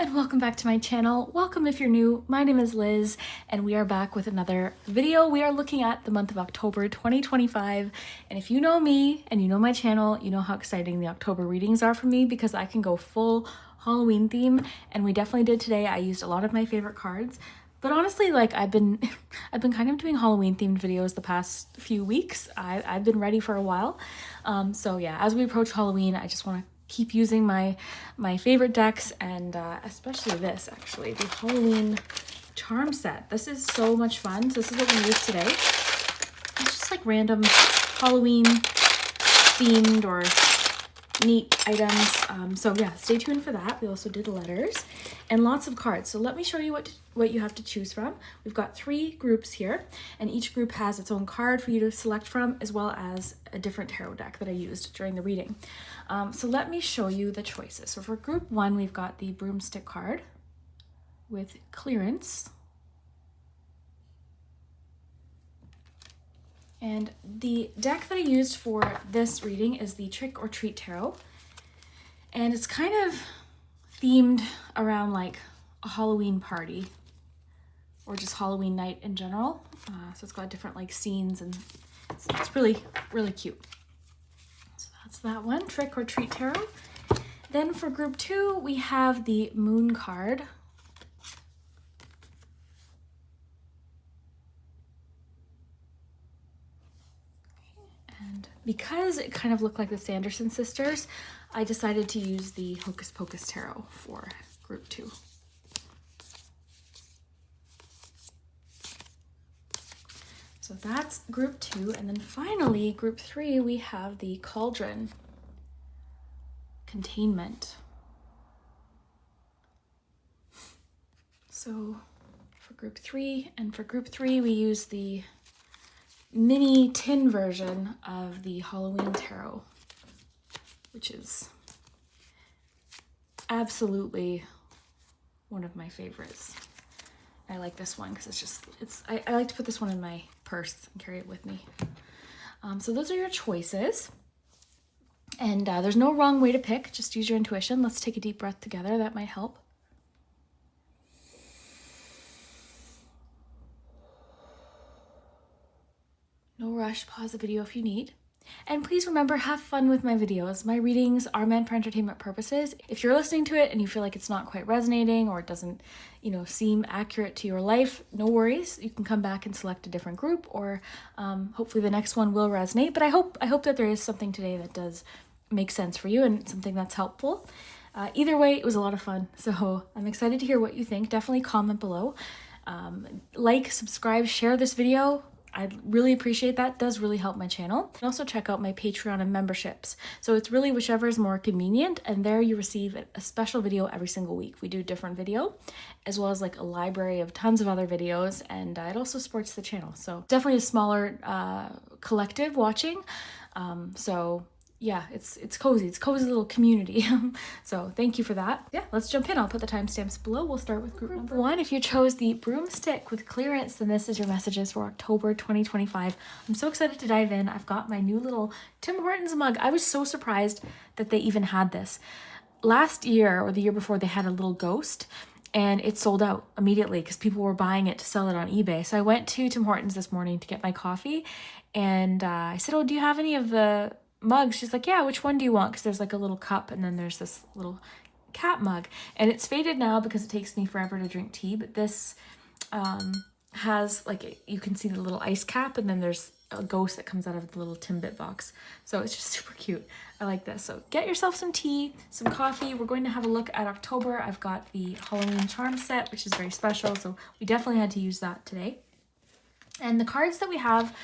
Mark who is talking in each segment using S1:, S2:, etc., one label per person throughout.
S1: and welcome back to my channel. Welcome if you're new. My name is Liz and we are back with another video. We are looking at the month of October 2025, and if you know me and you know my channel, you know how exciting the October readings are for me because I can go full Halloween theme, and we definitely did today. I used a lot of my favorite cards, but honestly, like I've been kind of doing Halloween themed videos the past few weeks. I've been ready for a while. So yeah, as we approach Halloween, I just want to keep using my favorite decks, and especially this, actually, the Halloween charm set. This is so much fun. So this is what we used today. It's just like random Halloween themed or neat items. So yeah, stay tuned for that. We also did letters and lots of cards. So let me show you what you have to choose from. We've got 3 groups here, and each group has its own card for you to select from, as well as a different tarot deck that I used during the reading. So let me show you the choices. So for group 1, we've got the broomstick card with clearance. And the deck that I used for this reading is the Trick or Treat Tarot. And it's kind of themed around like a Halloween party or just Halloween night in general. So it's got different like scenes, and it's really, really cute. So that's that one, Trick or Treat Tarot. Then for group 2, we have the Moon card. And because it kind of looked like the Sanderson sisters, I decided to use the Hocus Pocus Tarot for group 2. So that's group 2. And then finally, group 3, we have the Cauldron Containment. So for group 3, we use the mini tin version of the Halloween tarot, which is absolutely one of my favorites. I like this one because I like to put this one in my purse and carry it with me. So those are your choices, and there's no wrong way to pick. Just use your intuition. Let's take a deep breath together. That might help. No rush, pause the video if you need. And please remember, have fun with my videos. My readings are meant for entertainment purposes. If you're listening to it and you feel like it's not quite resonating or it doesn't, seem accurate to your life, no worries. You can come back and select a different group, or hopefully the next one will resonate. But I hope that there is something today that does make sense for you and something that's helpful. Either way, it was a lot of fun. So I'm excited to hear what you think. Definitely comment below. Like, subscribe, share this video. I'd really appreciate that. It does really help my channel. And also check out my Patreon and memberships. So it's really whichever is more convenient, and there you receive a special video every single week. We do a different video, as well as like a library of tons of other videos, and it also supports the channel. So definitely a smaller collective watching. So yeah, it's cozy. It's a cozy little community. So thank you for that. Yeah, let's jump in. I'll put the timestamps below. We'll start with group number 1. If you chose the broomstick with clearance, then this is your messages for October 2025. I'm so excited to dive in. I've got my new little Tim Hortons mug. I was so surprised that they even had this. Last year or the year before, they had a little ghost, and it sold out immediately because people were buying it to sell it on eBay. So I went to Tim Hortons this morning to get my coffee, and I said, "Oh, do you have any of the mugs?" She's like, "Yeah, which one do you want?" Because there's like a little cup, and then there's this little cat mug, and it's faded now because it takes me forever to drink tea, but this has like, you can see the little ice cap, and then there's a ghost that comes out of the little Timbit box. So it's just super cute. I like this. So get yourself some tea, some coffee. We're going to have a look at October. I've got the Halloween charm set, which is very special, so we definitely had to use that today. And the cards that we have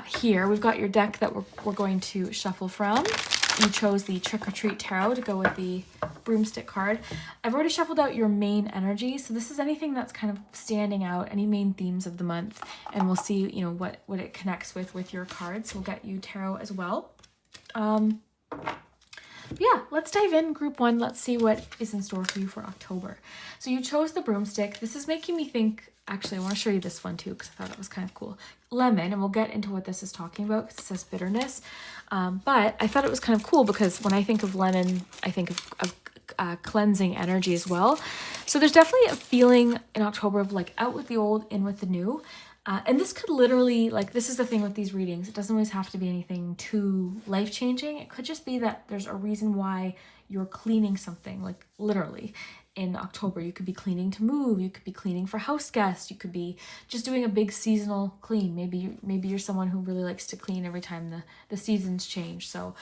S1: here, we've got your deck that we're going to shuffle from. You chose the Trick or Treat Tarot to go with the broomstick card. I've already shuffled out your main energy, so this is anything that's kind of standing out, any main themes of the month, and we'll see, what it connects with your cards. We'll get you tarot as well. Yeah, let's dive in. Group 1, let's see what is in store for you for October. So you chose the broomstick. This is making me think, actually, I want to show you this one too, because I thought that was kind of cool. Lemon, and we'll get into what this is talking about because it says bitterness. But I thought it was kind of cool because when I think of lemon, I think of cleansing energy as well. So there's definitely a feeling in October of like out with the old, in with the new. And this could literally, like, this is the thing with these readings. It doesn't always have to be anything too life-changing. It could just be that there's a reason why you're cleaning something, like literally. In October, you could be cleaning to move, you could be cleaning for house guests, you could be just doing a big seasonal clean. Maybe you're someone who really likes to clean every time the seasons change. So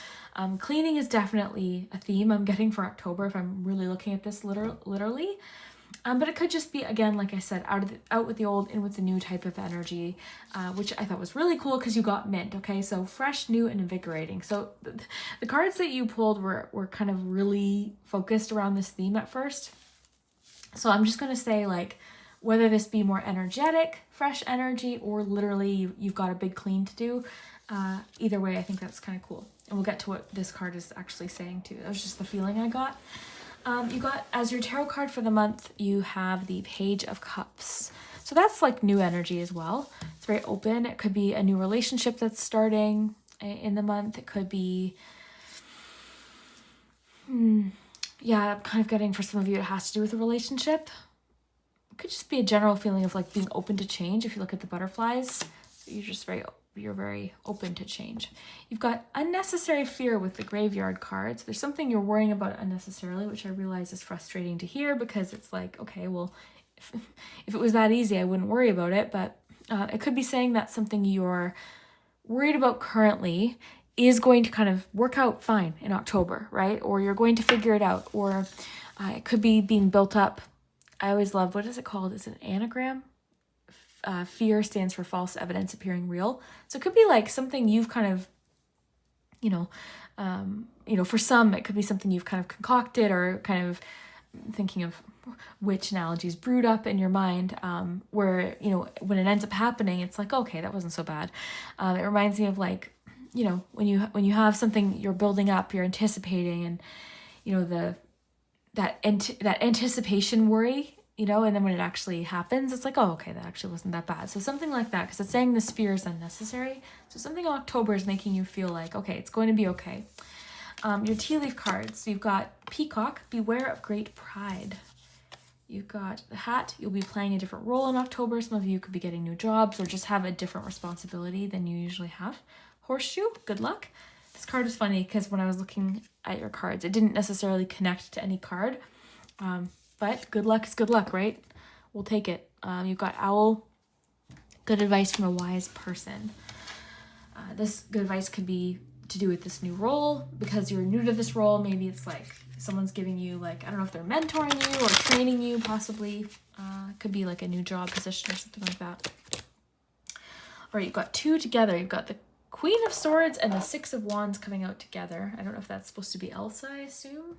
S1: cleaning is definitely a theme I'm getting for October if I'm really looking at this literally. But it could just be, again, like I said, out with the old, in with the new type of energy, which I thought was really cool because you got mint, okay? So fresh, new, and invigorating. So the cards that you pulled were kind of really focused around this theme at first. So I'm just going to say, like, whether this be more energetic, fresh energy, or literally you've got a big clean to do, either way, I think that's kind of cool. And we'll get to what this card is actually saying too. That was just the feeling I got. You got, as your tarot card for the month, you have the Page of Cups. So that's like new energy as well. It's very open. It could be a new relationship that's starting in the month. It could be, yeah, I'm kind of getting, for some of you, it has to do with a relationship. It could just be a general feeling of like being open to change. If you look at the butterflies, so you're very open to change. You've got unnecessary fear with the graveyard cards. There's something you're worrying about unnecessarily, which I realize is frustrating to hear because it's like, okay, well, if it was that easy, I wouldn't worry about it. But it could be saying that something you're worried about currently is going to kind of work out fine in October, right? Or you're going to figure it out. Or it could be being built up. I always love, what is it called? Is it an anagram? Fear stands for false evidence appearing real. So it could be like something you've kind of, for some, it could be something you've kind of concocted or kind of thinking of which analogies brewed up in your mind, where, when it ends up happening, it's like, okay, that wasn't so bad. It reminds me of like, when you have something you're building up, you're anticipating, and, that anticipation worry, and then when it actually happens, it's like, oh, okay, that actually wasn't that bad. So something like that, because it's saying this fear is unnecessary. So something in October is making you feel like, okay, it's going to be okay. Your tea leaf cards, so you've got Peacock, beware of great pride. You've got the Hat, you'll be playing a different role in October. Some of you could be getting new jobs or just have a different responsibility than you usually have. Horseshoe, good luck. This card is funny because when I was looking at your cards, it didn't necessarily connect to any card. But good luck is good luck, right? We'll take it. You've got Owl, good advice from a wise person. This good advice could be to do with this new role because you're new to this role. Maybe it's like someone's giving you, like, I don't know if they're mentoring you or training you, possibly. Could be like a new job position or something like that. All right, you've got two together. You've got the Queen of Swords and the Six of Wands coming out together. I don't know if that's supposed to be Elsa, I assume.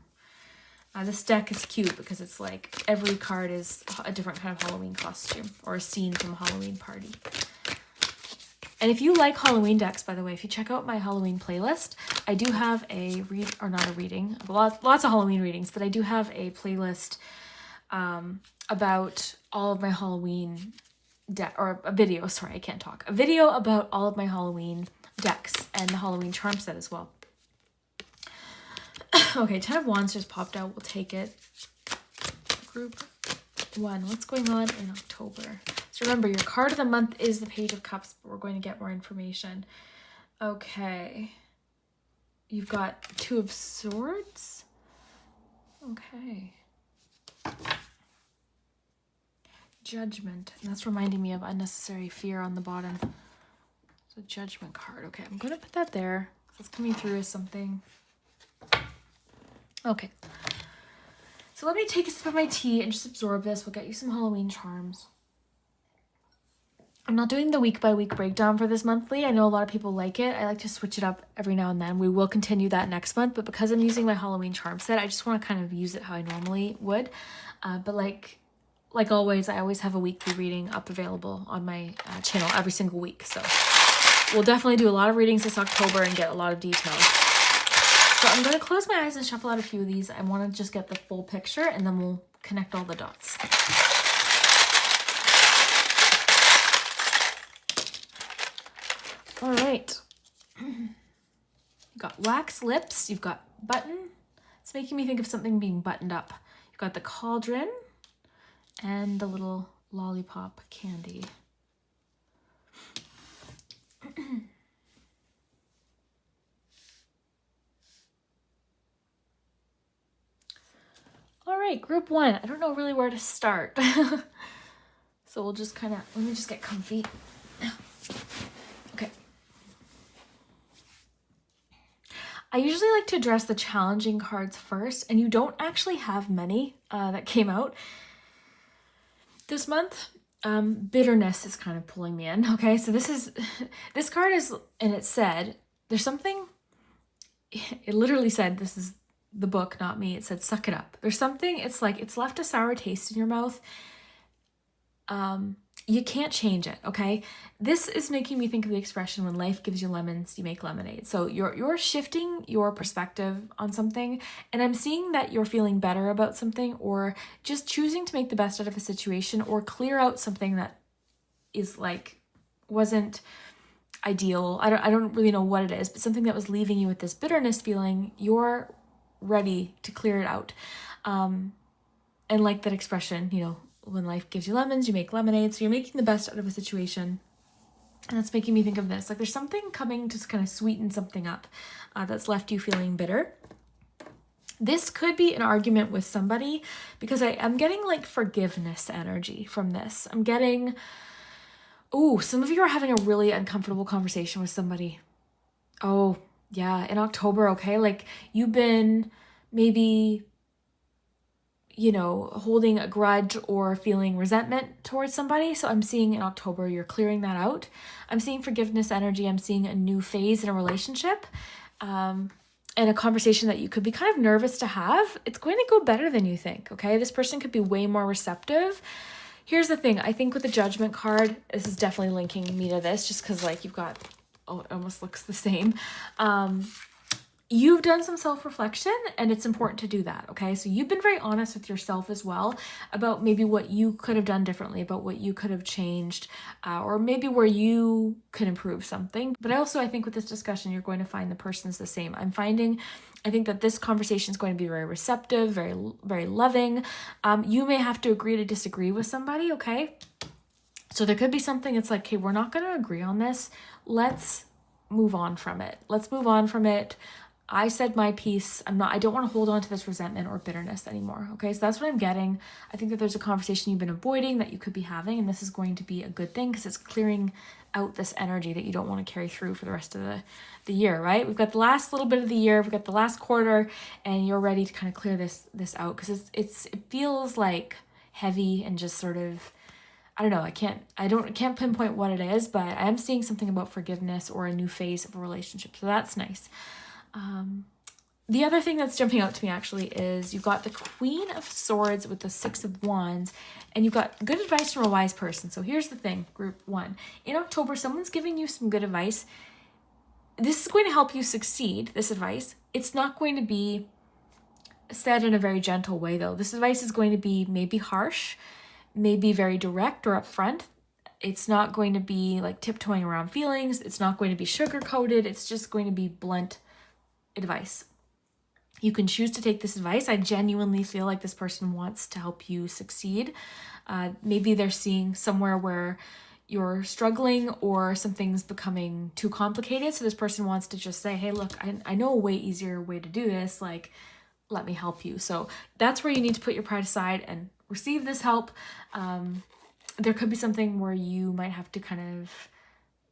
S1: This deck is cute because it's like every card is a different kind of Halloween costume or a scene from a Halloween party. And if you like Halloween decks, by the way, if you check out my Halloween playlist, I do have lots of Halloween readings, but I do have a playlist about all of my Halloween a video about all of my Halloween decks and the Halloween charm set as well. Okay, 10 of Wands just popped out. We'll take it. Group 1. What's going on in October? So remember, your card of the month is the Page of Cups, but we're going to get more information. Okay. You've got Two of Swords. Okay. Judgment. And that's reminding me of unnecessary fear on the bottom. So Judgment card. Okay, I'm going to put that there. It's coming through as something. Okay, so let me take a sip of my tea and just absorb this. We'll get you some Halloween charms. I'm not doing the week-by-week breakdown for this monthly. I know a lot of people like it. I like to switch it up every now and then. We will continue that next month, but because I'm using my Halloween charm set, I just want to kind of use it how I normally would. But like always, I always have a weekly reading up available on my channel every single week. So we'll definitely do a lot of readings this October and get a lot of details. So I'm going to close my eyes and shuffle out a few of these. I want to just get the full picture and then we'll connect all the dots. All right. You've got Wax Lips. You've got Button, It's making me think of something being buttoned up. You've got the cauldron and the little lollipop candy. All right, group 1. I don't know really where to start. So we'll just let me just get comfy. Okay. I usually like to address the challenging cards first, and you don't actually have many that came out this month. Bitterness is kind of pulling me in. Okay, so this card is, and it said, there's something, it literally said, this is the book, not me. It said, suck it up. There's something, it's like, it's left a sour taste in your mouth. You can't change it, okay? This is making me think of the expression, when life gives you lemons, you make lemonade. So you're shifting your perspective on something, and I'm seeing that you're feeling better about something, or just choosing to make the best out of a situation, or clear out something that is like, wasn't ideal. I don't really know what it is, but something that was leaving you with this bitterness feeling, you're ready to clear it out. And like that expression, you know, when life gives you lemons, you make lemonade. So you're making the best out of a situation. And that's making me think of this. Like, there's something coming to kind of sweeten something up that's left you feeling bitter. This could be an argument with somebody, because I'm getting like forgiveness energy from this. I'm getting, some of you are having a really uncomfortable conversation with somebody. Oh, yeah, in October, okay? Like, you've been maybe, you know, holding a grudge or feeling resentment towards somebody. So I'm seeing in October, you're clearing that out. I'm seeing forgiveness energy. I'm seeing a new phase in a relationship, and a conversation that you could be kind of nervous to have. It's going to go better than you think, okay? This person could be way more receptive. Here's the thing. I think with the Judgment card, this is definitely linking me to this, just because like you've got, it almost looks the same. You've done some self-reflection, and it's important to do that, okay? So you've been very honest with yourself as well about maybe what you could have done differently, about what you could have changed, or maybe where you could improve something. But I think with this discussion, you're going to find the person's the same. I think that this conversation is going to be very receptive, very, very loving. You may have to agree to disagree with somebody, okay? So there could be something, it's like, okay, we're not going to agree on this. Let's move on from it. I said my piece. I don't want to hold on to this resentment or bitterness anymore. Okay, so that's what I'm getting. I think that there's a conversation you've been avoiding that you could be having, and this is going to be a good thing, because it's clearing out this energy that you don't want to carry through for the rest of the year, right? We've got the last little bit of the year, we've got the last quarter, and you're ready to kind of clear this out, because it feels like heavy and just sort of, I don't know, I can't pinpoint what it is, but I am seeing something about forgiveness or a new phase of a relationship. So that's nice. The other thing that's jumping out to me actually is you've got the Queen of Swords with the Six of Wands, and you've got good advice from a wise person. So here's the thing, group 1. In October, someone's giving you some good advice. This is going to help you succeed, this advice. It's not going to be said in a very gentle way, though. This advice is going to be maybe harsh, maybe very direct or upfront. It's not going to be like tiptoeing around feelings. It's not going to be sugar-coated. It's just going to be blunt advice. You can choose to take this advice. I genuinely feel like this person wants to help you succeed. Maybe they're seeing somewhere where you're struggling or something's becoming too complicated. So this person wants to just say, hey, look, I know a way easier way to do this. Like, let me help you. So that's where you need to put your pride aside and receive this help. There could be something where you might have to kind of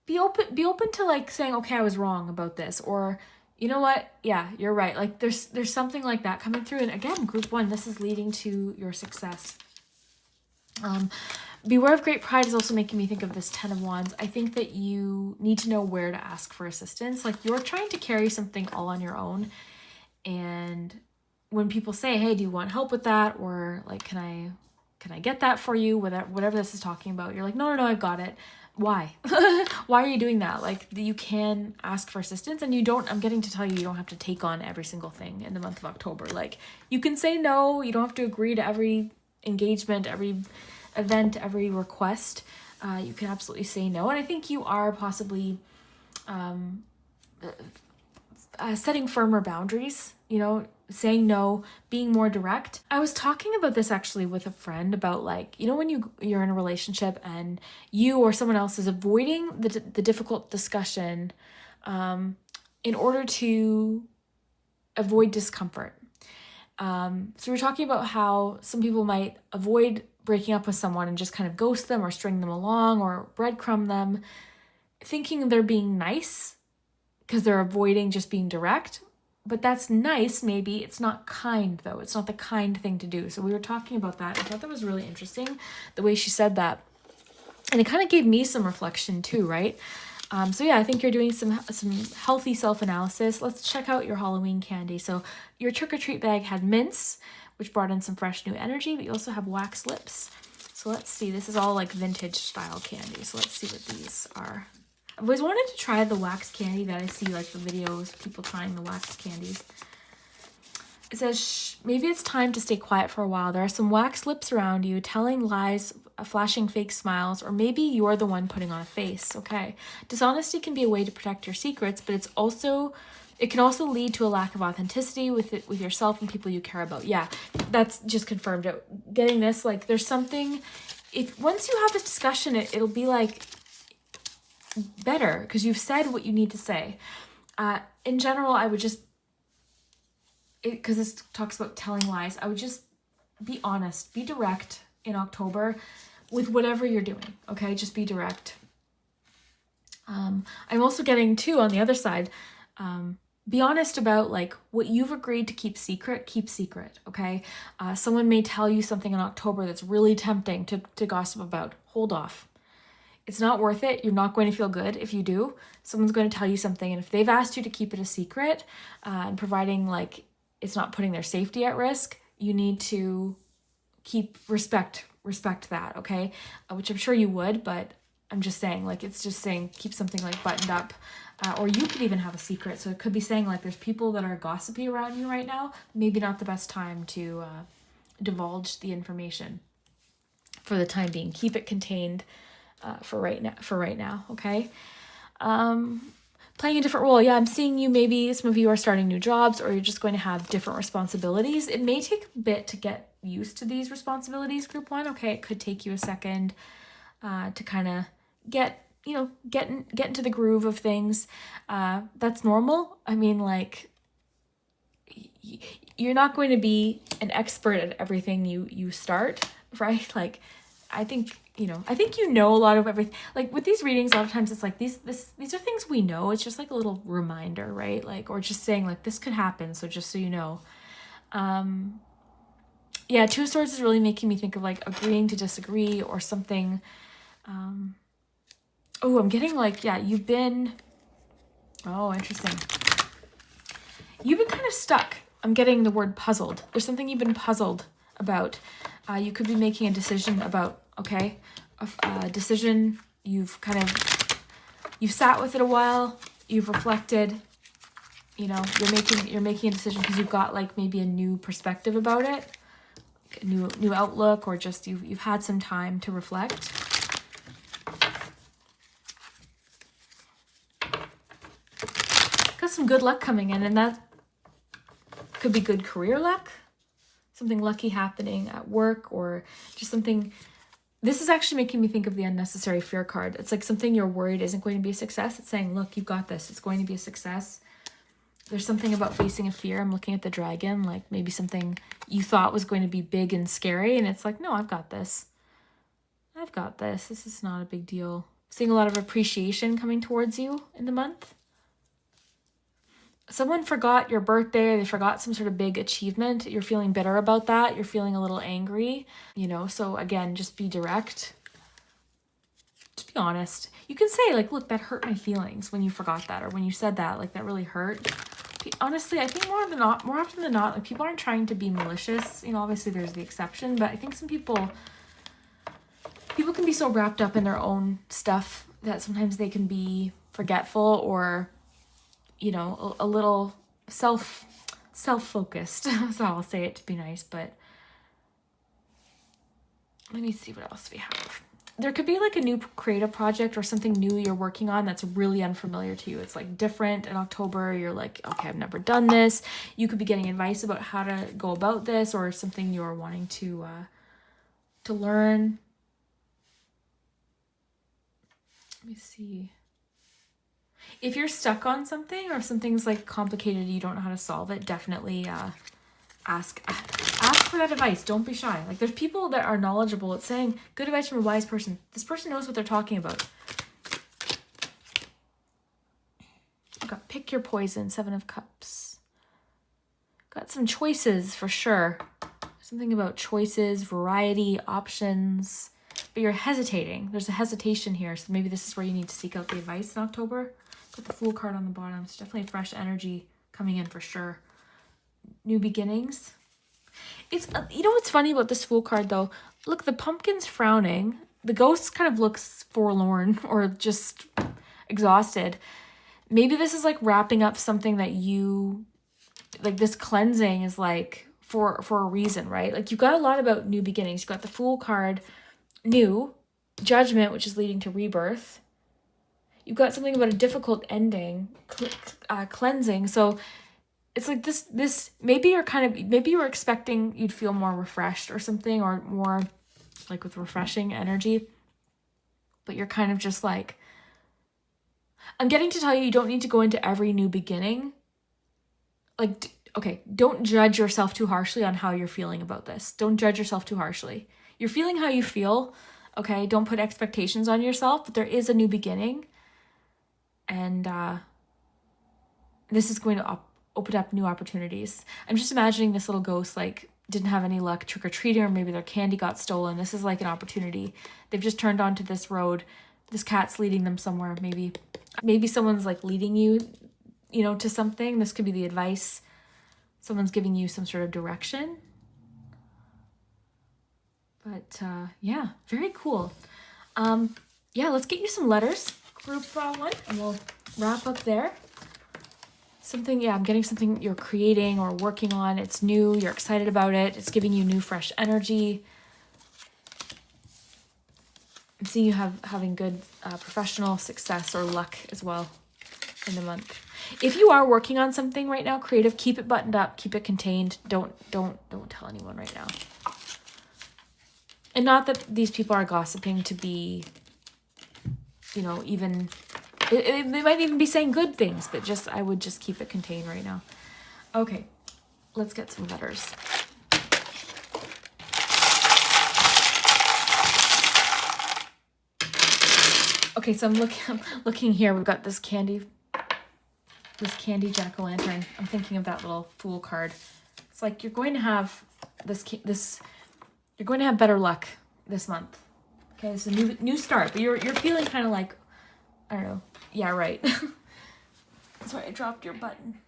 S1: be open to like saying, okay, I was wrong about this, or you know what? Yeah, you're right. Like there's something like that coming through. And again, group 1, this is leading to your success. Beware of great pride is also making me think of this 10 of Wands. I think that you need to know where to ask for assistance. Like you're trying to carry something all on your own. And when people say, hey, do you want help with that? Or like, can I get that for you? Whatever this is talking about. You're like, no, I've got it. Why? Why are you doing that? Like you can ask for assistance, and I'm getting to tell you, you don't have to take on every single thing in the month of October. Like you can say no, you don't have to agree to every engagement, every event, every request. You can absolutely say no. And I think you are possibly setting firmer boundaries. You know, saying no, being more direct. I was talking about this actually with a friend about like, you know, when you're in a relationship and you or someone else is avoiding the difficult discussion in order to avoid discomfort. So we're talking about how some people might avoid breaking up with someone and just kind of ghost them or string them along or breadcrumb them, thinking they're being nice because they're avoiding just being direct. But that's nice, maybe. It's not kind, though. It's not the kind thing to do. So we were talking about that. I thought that was really interesting, the way she said that. And it kind of gave me some reflection too, right? So yeah, I think you're doing some healthy self-analysis. Let's check out your Halloween candy. So your trick-or-treat bag had mints, which brought in some fresh new energy, but you also have wax lips. So let's see. This is all like vintage style candy. So let's see what these are. I've always wanted to try the wax candy that I see like the videos, people trying the wax candies. It says, maybe it's time to stay quiet for a while. There are some wax lips around you, telling lies, flashing fake smiles, or maybe you're the one putting on a face, okay? Dishonesty can be a way to protect your secrets, but it can also lead to a lack of authenticity with yourself and people you care about. Yeah, that's just confirmed. Getting this, like, there's something, once you have this discussion, it'll be like, better because you've said what you need to say. In general, I would just, because this talks about telling lies, I would just be honest, be direct in October with whatever you're doing, okay? Just be direct. I'm also getting too, on the other side, be honest about like what you've agreed to keep secret, okay? Someone may tell you something in October that's really tempting to gossip about. Hold off. It's not worth it. You're not going to feel good if you do. Someone's going to tell you something, and if they've asked you to keep it a secret, and providing like it's not putting their safety at risk, you need to respect that, okay? Which I'm sure you would, but I'm just saying, like, it's just saying keep something like buttoned up, or you could even have a secret. So it could be saying like there's people that are gossipy around you right now. Maybe not the best time to divulge the information for the time being. Keep it contained. For right now, okay? Playing a different role. Yeah, I'm seeing you, maybe some of you are starting new jobs or you're just going to have different responsibilities. It may take a bit to get used to these responsibilities, group one, okay? It could take you a second to kind of get into the groove of things. That's normal. I mean, like, you're not going to be an expert at everything you start, right? Like, I think you know a lot of everything. Like with these readings, a lot of times it's like these are things we know. It's just like a little reminder, right? Like, or just saying like this could happen, so just so you know. Yeah, Two of Swords is really making me think of like agreeing to disagree or something. Oh, I'm getting like, yeah, interesting. You've been kind of stuck. I'm getting the word puzzled. There's something you've been puzzled about. You could be making a decision about, okay, a decision. You've sat with it a while. You've reflected. You know, you're making a decision because you've got like maybe a new perspective about it, a new outlook, or just you've had some time to reflect. Got some good luck coming in, and that could be good career luck. Something lucky happening at work, or just something. This is actually making me think of the unnecessary fear card. It's like something you're worried isn't going to be a success. It's saying, look, you've got this. It's going to be a success. There's something about facing a fear. I'm looking at the dragon, like maybe something you thought was going to be big and scary. And it's like, no, I've got this. I've got this. This is not a big deal. Seeing a lot of appreciation coming towards you in the month. Someone forgot your birthday, they forgot some sort of big achievement. You're feeling bitter about that. You're feeling a little angry, so again, just be direct. Just be honest. You can say like, look, that hurt my feelings when you forgot that, or when you said that, like that really hurt. Honestly, I think more often than not, like people aren't trying to be malicious. Obviously there's the exception, but I think some people can be so wrapped up in their own stuff that sometimes they can be forgetful or a little self-focused. So I'll say it to be nice, but let me see what else we have. there could be like a new creative project or something new you're working on that's really unfamiliar to you. It's like different in October. You're like, okay, I've never done this. You could be getting advice about how to go about this, or something you're wanting to learn. Let me see. If you're stuck on something, or if something's like complicated, you don't know how to solve it, definitely ask for that advice. Don't be shy. Like, there's people that are knowledgeable at saying good advice from a wise person. This person knows what they're talking about. Got pick your poison, 7 of Cups. Got some choices for sure. Something about choices, variety, options, but you're hesitating. There's a hesitation here, so maybe this is where you need to seek out the advice in October. Got the Fool card on the bottom. It's definitely fresh energy coming in for sure. New beginnings. It's, you know what's funny about this Fool card though? Look, the pumpkin's frowning. The ghost kind of looks forlorn or just exhausted. Maybe this is like wrapping up something that you, like this cleansing is like for a reason, right? Like you've got a lot about new beginnings. You've got the Fool card, new, Judgment, which is leading to rebirth. You've got something about a difficult ending, cleansing. So it's like this, maybe you're expecting you'd feel more refreshed or something, or more like with refreshing energy. But you're kind of just like, I'm getting to tell you, you don't need to go into every new beginning. Like, okay, don't judge yourself too harshly on how you're feeling about this. Don't judge yourself too harshly. You're feeling how you feel, okay? Don't put expectations on yourself, but there is a new beginning. And this is going to open up new opportunities. I'm just imagining this little ghost like didn't have any luck trick-or-treating, or maybe their candy got stolen. This is like an opportunity. They've just turned onto this road. This cat's leading them somewhere. Maybe someone's like leading you, to something. This could be the advice. Someone's giving you some sort of direction. But yeah, very cool. Yeah, let's get you some letters, group 1, and we'll wrap up there. I'm getting something you're creating or working on. It's new, you're excited about it. It's giving you new, fresh energy. I'm seeing you having good professional success or luck as well in the month. If you are working on something right now, creative, keep it buttoned up, keep it contained. Don't tell anyone right now. And not that these people are gossiping to be, even... They might even be saying good things, but I would just keep it contained right now. Okay, let's get some letters. Okay, so I'm looking here. We've got this candy jack-o'-lantern. I'm thinking of that little Fool card. It's like you're going to have you're going to have better luck this month. Okay, it's a new start, but you're feeling kind of like, I don't know. Yeah, right. Sorry, I dropped your button.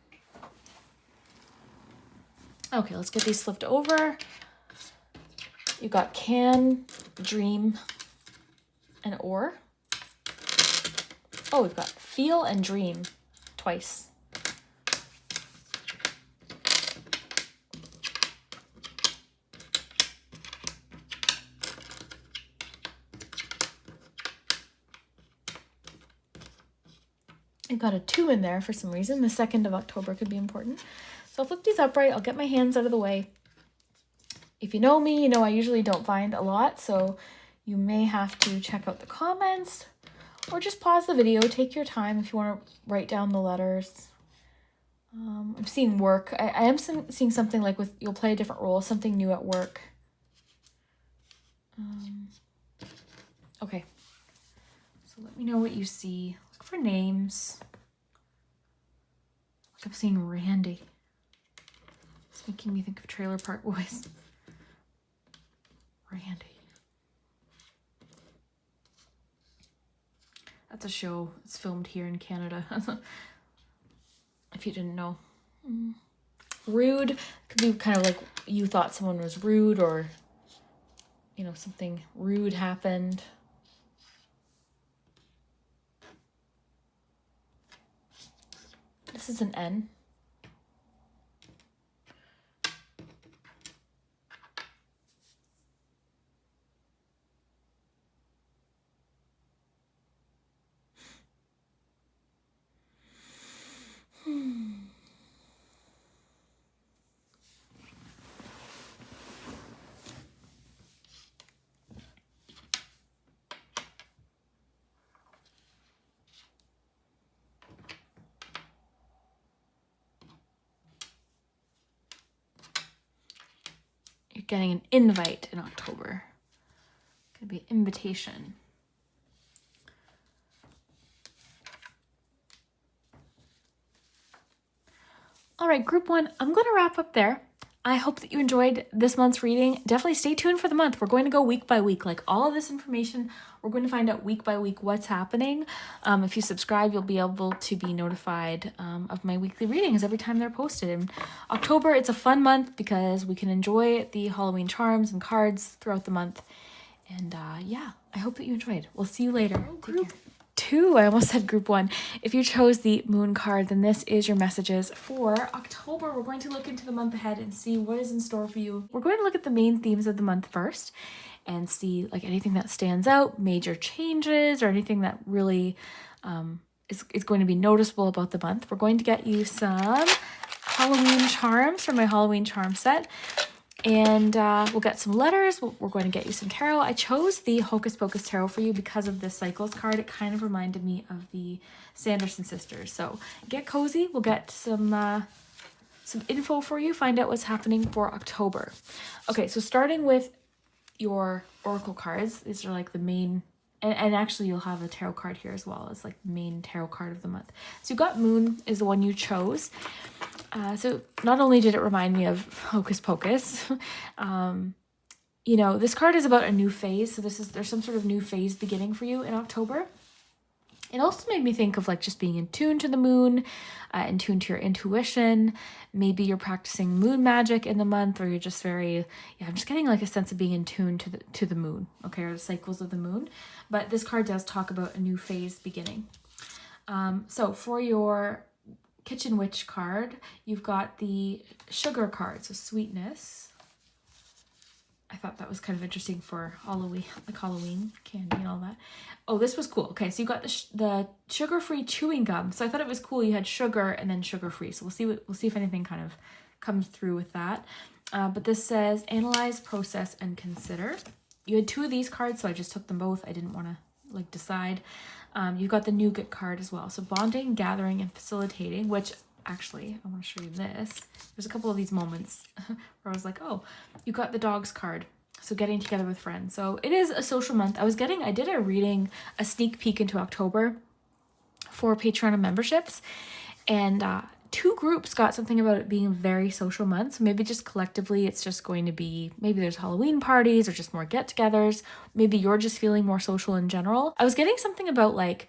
S1: Okay, let's get these flipped over. You've got can, dream, and or. Oh, we've got feel and dream twice. I got a 2 in there for some reason. The 2nd of October could be important. So I'll flip these upright. I'll get my hands out of the way. If you know me, you know I usually don't find a lot, so you may have to check out the comments or just pause the video. Take your time if you want to write down the letters. I'm seeing work. I am seeing something like you'll play a different role, something new at work. Okay. So let me know what you see. Look for names. I'm seeing Randy. It's making me think of Trailer Park Boys. Randy. That's a show. It's filmed here in Canada. If you didn't know. Rude. Could be kind of like you thought someone was rude, or, something rude happened. This is an N. getting an invite in October. Could be an invitation. All right, group 1, I'm going to wrap up there. I hope that you enjoyed this month's reading. Definitely stay tuned for the month. We're going to go week by week, like all of this information. We're going to find out week by week what's happening. If you subscribe, you'll be able to be notified of my weekly readings every time they're posted. In October, it's a fun month because we can enjoy the Halloween charms and cards throughout the month. And yeah, I hope that you enjoyed. We'll see you later. Group 2, I almost said group 1. If you chose the moon card, then this is your messages for October. We're going to look into the month ahead and see what is in store for you. We're going to look at the main themes of the month first and see like anything that stands out, major changes, or anything that really is going to be noticeable about the month. We're going to get you some Halloween charms from my Halloween charm set. And we'll get some letters. We're going to get you some tarot. I chose the Hocus Pocus Tarot for you because of this Cycles card. It kind of reminded me of the Sanderson sisters. So get cozy. We'll get some info for you. Find out what's happening for October. Okay, so starting with your Oracle cards. These are like the main... And actually, you'll have a tarot card here as well as like the main tarot card of the month. So you've got Moon is the one you chose. So not only did it remind me of Hocus Pocus, you know, this card is about a new phase. So there's some sort of new phase beginning for you in October. It also made me think of like just being in tune to the moon, in tune to your intuition. Maybe you're practicing moon magic in the month, or you're just very, I'm just getting like a sense of being in tune to the moon, okay, or the cycles of the moon. But this card does talk about a new phase beginning. So for your Kitchen Witch card, you've got the sugar card, so sweetness. I thought that was kind of interesting for Halloween, like Halloween candy and all that. Oh, this was cool. Okay, so you got the sugar-free chewing gum. So I thought it was cool. You had sugar and then sugar-free. So we'll see if anything kind of comes through with that. But this says analyze, process, and consider. You had 2 of these cards, so I just took them both. I didn't want to like decide. You've got the nougat card as well. So bonding, gathering, and facilitating, which actually, I want to show you this. There's a couple of these moments where I was like, oh, you got the dogs card. So getting together with friends. So it is a social month. I did a reading, a sneak peek into October for Patreon memberships. And 2 groups got something about it being a very social month. So maybe just collectively, it's just going to be, maybe there's Halloween parties or just more get-togethers. Maybe you're just feeling more social in general. I was getting something about like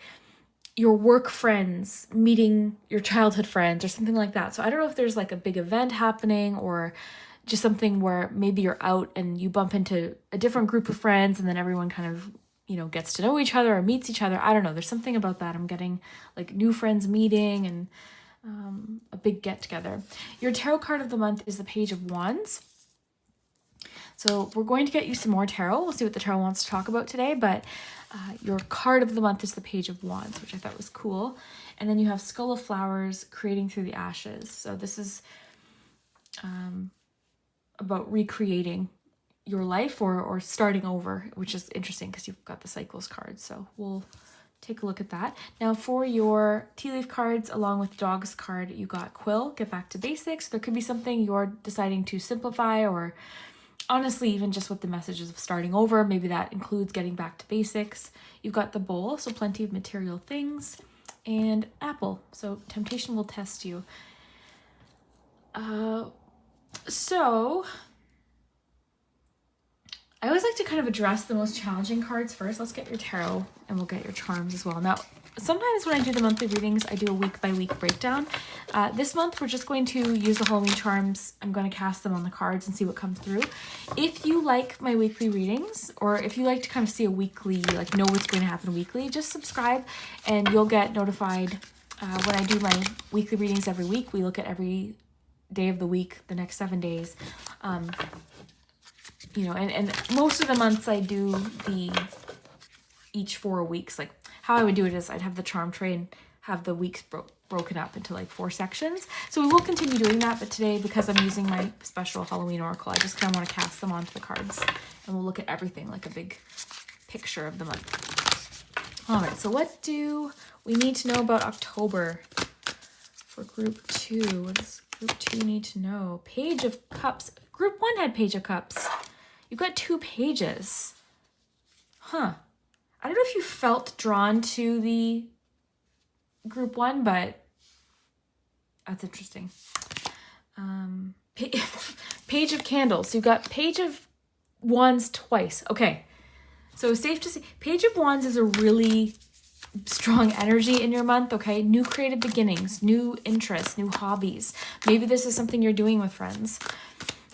S1: your work friends meeting your childhood friends or something like that. So I don't know if there's like a big event happening or just something where maybe you're out and you bump into a different group of friends and then everyone kind of, you know, gets to know each other or meets each other. I don't know. There's something about that. I'm getting like new friends meeting and a big get together. Your tarot card of the month is the Page of Wands. So we're going to get you some more tarot. We'll see what the tarot wants to talk about today, but your card of the month is the Page of Wands, which I thought was cool. And then you have Skull of Flowers, Creating Through the Ashes. So this is about recreating your life or starting over, which is interesting because you've got the Cycles card. So we'll take a look at that. Now for your tea leaf cards, along with Dogs card, you got Quill, Get Back to Basics. There could be something you're deciding to simplify, or honestly, even just with the messages of starting over, maybe that includes getting back to basics. You've got the Bowl, so plenty of material things, and Apple, so temptation will test you. So I always like to kind of address the most challenging cards first. Let's get your tarot and we'll get your charms as well. Now, sometimes when I do the monthly readings, I do a week-by-week breakdown. This month, we're just going to use the Halloween charms. I'm going to cast them on the cards and see what comes through. If you like my weekly readings, or if you like to kind of see a weekly, like know what's going to happen weekly, just subscribe and you'll get notified when I do my weekly readings every week. We look at every day of the week, the next 7 days. You know, and most of the months I do each 4 weeks. Like how I would do it is I'd have the charm tray and have the weeks broken up into like 4 sections. So we will continue doing that, but today, because I'm using my special Halloween oracle, I just kind of want to cast them onto the cards and we'll look at everything like a big picture of the month. All right, so what do we need to know about October for group 2? What does group 2 need to know? Page of Cups. Group 1 had Page of Cups. You've got 2 pages. Huh. I don't know if you felt drawn to the group 1, but that's interesting. Page of Candles. So you've got Page of Wands twice. Okay. So safe to say, Page of Wands is a really strong energy in your month, okay? New creative beginnings, new interests, new hobbies. Maybe this is something you're doing with friends.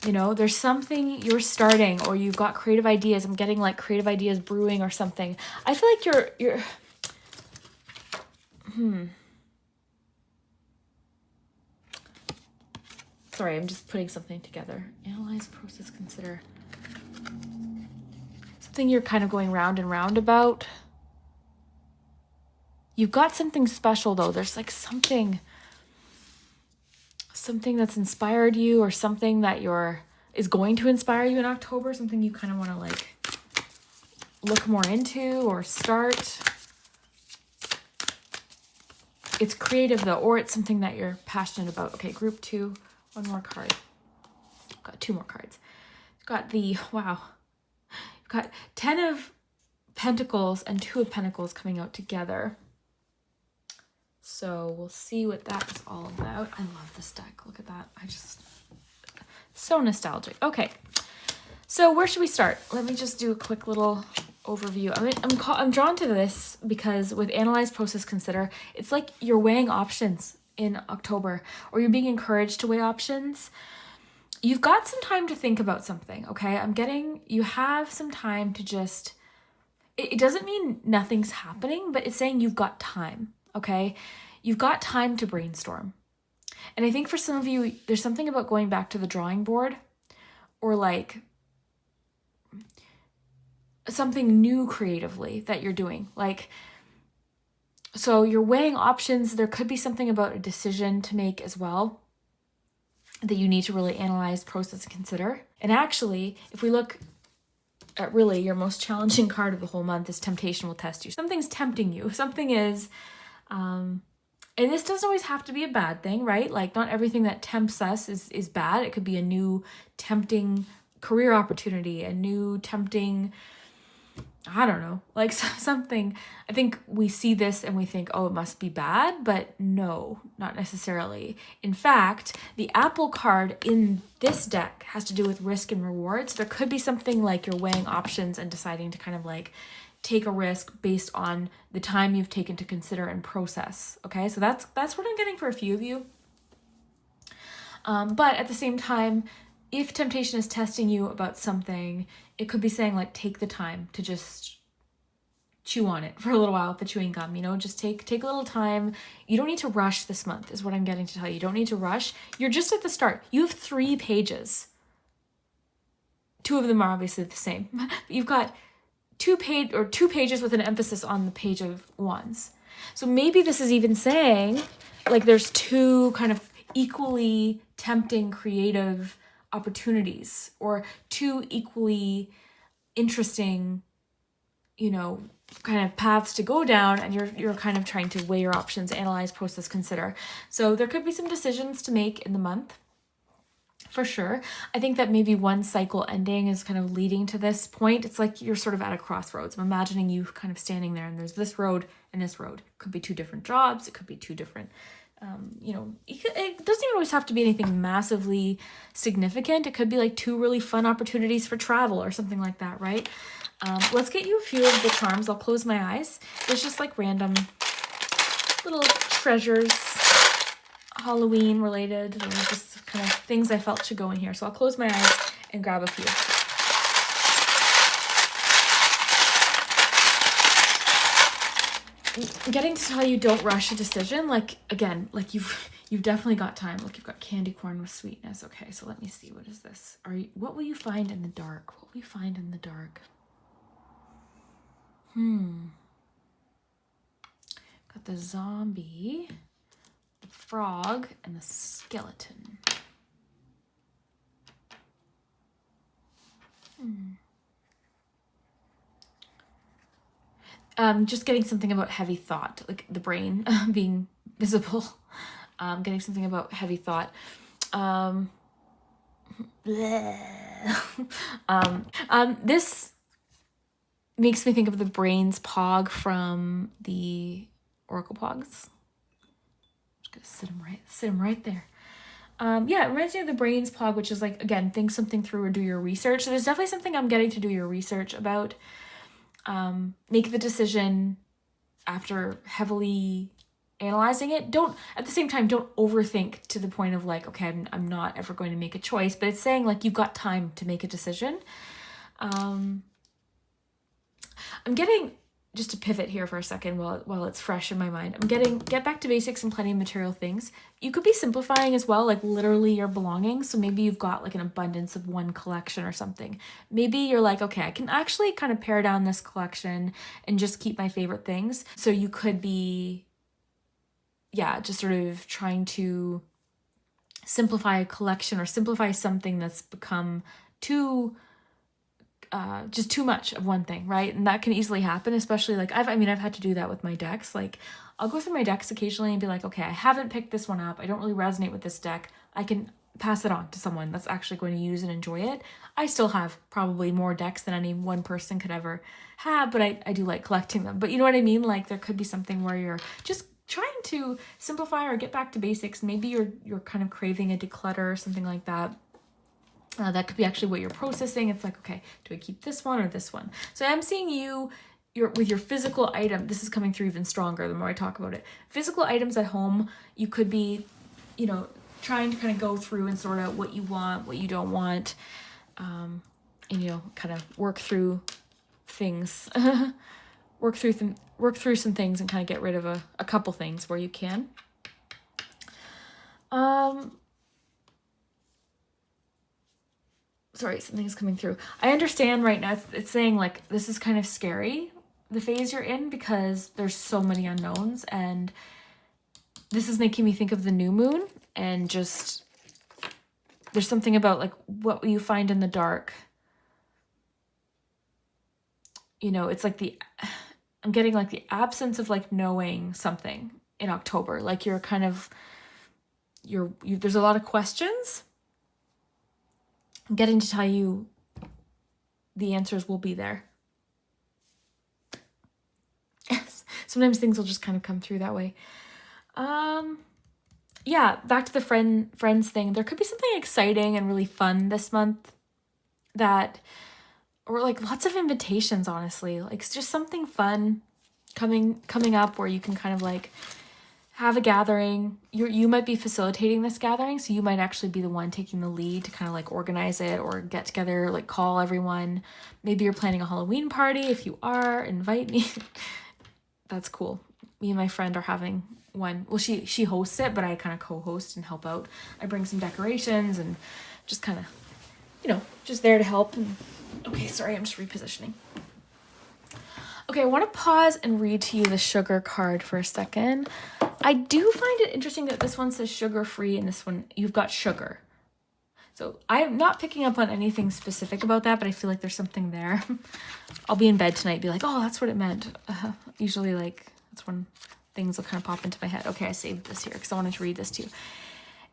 S1: You know, there's something you're starting, or you've got creative ideas. I'm getting like creative ideas brewing or something. I feel like you're Sorry, I'm just putting something together. Analyze, process, consider. Something you're kind of going round and round about. You've got something special though. There's like something that's inspired you, or something that is going to inspire you in October, something you kind of want to like look more into or start. It's creative though, or it's something that you're passionate about. Okay, group 2, one more card. Got 2 more cards. Got wow. You've got 10 of Pentacles and 2 of Pentacles coming out together. So we'll see what that is all about. I love this deck. Look at that. So nostalgic. Okay. So where should we start? Let me just do a quick little overview. I'm drawn to this because with Analyze, Process, Consider, it's like you're weighing options in October, or you're being encouraged to weigh options. You've got some time to think about something, okay? You have some time to just, it doesn't mean nothing's happening, but it's saying you've got time, okay? You've got time to brainstorm. And I think for some of you, there's something about going back to the drawing board, or like something new creatively that you're doing. Like, so you're weighing options. There could be something about a decision to make as well that you need to really analyze, process, and consider. And actually, if we look at really your most challenging card of the whole month, is Temptation will test you. Something's tempting you. Something is, and this doesn't always have to be a bad thing, right? Like, not everything that tempts us is bad. It could be a new tempting career opportunity, a new tempting, I don't know, like something. I think we see this and we think, oh, it must be bad, but no, not necessarily. In fact, the Apple card in this deck has to do with risk and rewards. There could be something like you're weighing options and deciding to kind of like take a risk based on the time you've taken to consider and process. Okay, so that's what I'm getting for a few of you. But at the same time, if temptation is testing you about something, it could be saying like, take the time to just chew on it for a little while with the chewing gum, you know, just take a little time. You don't need to rush this month is what I'm getting to tell you. You don't need to rush. You're just at the start. You have 3 pages. 2 of them are obviously the same. You've got 2 pages with an emphasis on the Page of Wands. So maybe this is even saying like there's 2 kind of equally tempting creative opportunities, or 2 equally interesting, you know, kind of paths to go down, and you're kind of trying to weigh your options, analyze, process, consider. So there could be some decisions to make in the month, for sure. I think that maybe one cycle ending is kind of leading to this point. It's like you're sort of at a crossroads. I'm imagining you kind of standing there, and there's this road and this road. It could be 2 different jobs. It could be 2 different you know, it doesn't even always have to be anything massively significant. It could be like 2 really fun opportunities for travel or something like that, right? Let's get you a few of the charms. I'll close my eyes. There's just like random little treasures, Halloween related, or just kind of things I felt should go in here. So I'll close my eyes and grab a few. Getting to tell you, don't rush a decision. Like, again, like you've definitely got time. Look, you've got candy corn with sweetness. Okay, so let me see. What is this? What will you find in the dark? What will you find in the dark? Got the zombie, the frog, and the skeleton. Just getting something about heavy thought, like the brain being visible. Getting something about heavy thought. This makes me think of the Brains Pog from the Oracle Pogs. I'm just gonna sit him right there. Yeah, it reminds me of the Brains Pog, which is like, again, think something through or do your research. So there's definitely something I'm getting to do your research about. Make the decision after heavily analyzing it. At the same time, don't overthink to the point of like, okay, I'm not ever going to make a choice, but it's saying like you've got time to make a decision. I'm getting, just to pivot here for a second while it's fresh in my mind, get back to basics and plenty of material things. You could be simplifying as well, like literally your belongings. So maybe you've got like an abundance of one collection or something. Maybe you're like, okay, I can actually kind of pare down this collection and just keep my favorite things. So you could be, just sort of trying to simplify a collection or simplify something that's become just too much of one thing, right? And that can easily happen, especially like I've had to do that with my decks. Like I'll go through my decks occasionally and be like, okay, I haven't picked this one up. I don't really resonate with this deck. I can pass it on to someone that's actually going to use and enjoy it. I still have probably more decks than any one person could ever have, but I do like collecting them. But you know what I mean? Like there could be something where you're just trying to simplify or get back to basics. Maybe you're kind of craving a declutter or something like that. That could be actually what you're processing. It's like, okay, do I keep this one or this one? So I'm seeing with your physical item. This is coming through even stronger the more I talk about it. Physical items at home, you could be, trying to kind of go through and sort out what you want, what you don't want, and, kind of work through things, work through some things and kind of get rid of a couple things where you can. Sorry, something's coming through. I understand right now it's saying like this is kind of scary, the phase you're in, because there's so many unknowns, and this is making me think of the new moon, and just there's something about like what you find in the dark. It's like I'm getting like the absence of like knowing something in October. Like you're kind of there's a lot of questions. I'm getting to tell you the answers will be there. Yes. Sometimes things will just kind of come through that way. Back to the friends thing. There could be something exciting and really fun this month or like lots of invitations, honestly. Like it's just something fun coming up where you can kind of like have a gathering. You might be facilitating this gathering, so you might actually be the one taking the lead to kind of like organize it or get together, like call everyone. Maybe you're planning a Halloween party. If you are, invite me. That's cool. Me and my friend are having one. Well, she hosts it, but I kind of co-host and help out. I bring some decorations and just kind of, just there to help. And okay, sorry, I'm just repositioning. Okay, I want to pause and read to you the sugar card for a second. I do find it interesting that this one says sugar-free and this one, you've got sugar. So I'm not picking up on anything specific about that, but I feel like there's something there. I'll be in bed tonight, be like, oh, that's what it meant. Usually like, that's when things will kind of pop into my head. Okay, I saved this here because I wanted to read this to you.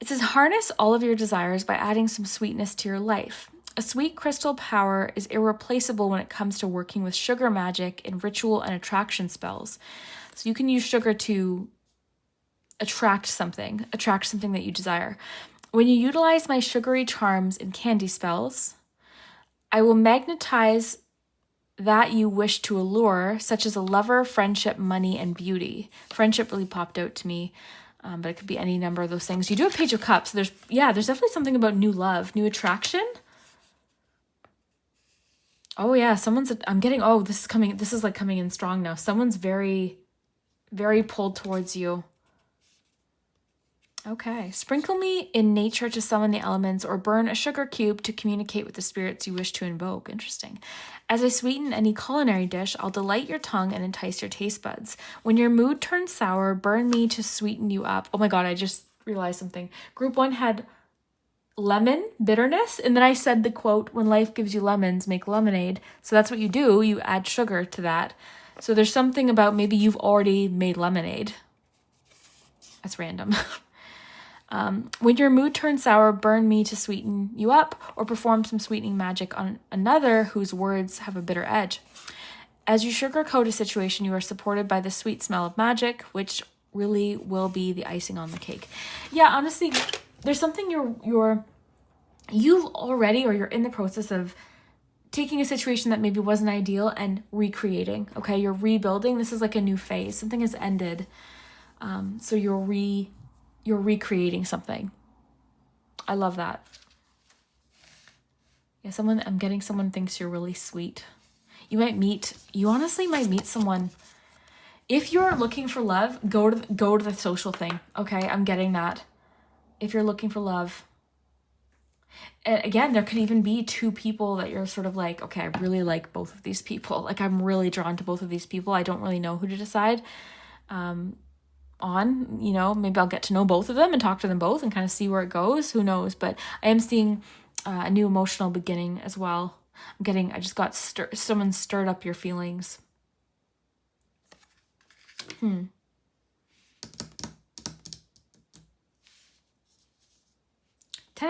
S1: It says, harness all of your desires by adding some sweetness to your life. A sweet crystal power is irreplaceable when it comes to working with sugar magic in ritual and attraction spells. So you can use sugar to attract something that you desire. When you utilize my sugary charms in candy spells, I will magnetize that you wish to allure, such as a lover, friendship, money, and beauty. Friendship really popped out to me, but it could be any number of those things. You do have Page of Cups. So there's definitely something about new love, new attraction. Oh yeah, this is like coming in strong now. Someone's very, very pulled towards you. Okay. Sprinkle me in nature to summon the elements, or burn a sugar cube to communicate with the spirits you wish to invoke. Interesting. As I sweeten any culinary dish, I'll delight your tongue and entice your taste buds. When your mood turns sour, burn me to sweeten you up. Oh my God, I just realized something. Group 1 had lemon, bitterness, and then I said the quote, when life gives you lemons, make lemonade. So that's what you do. You add sugar to that. So there's something about maybe you've already made lemonade. That's random. When your mood turns sour, burn me to sweeten you up, or perform some sweetening magic on another whose words have a bitter edge. As you sugarcoat a situation, you are supported by the sweet smell of magic, which really will be the icing on the cake. Yeah, honestly, there's something you've already, or you're in the process of taking a situation that maybe wasn't ideal and recreating. Okay, you're rebuilding. This is like a new phase. Something has ended, so you're recreating something. I love that. Yeah, I'm getting someone thinks you're really sweet. You honestly might meet someone. If you're looking for love, go to the social thing. Okay, I'm getting that. If you're looking for love. And again, there could even be two people that you're sort of like, okay, I really like both of these people. Like, I'm really drawn to both of these people. I don't really know who to decide on. Maybe I'll get to know both of them and talk to them both and kind of see where it goes. Who knows? But I am seeing a new emotional beginning as well. I just got someone stirred up your feelings. 10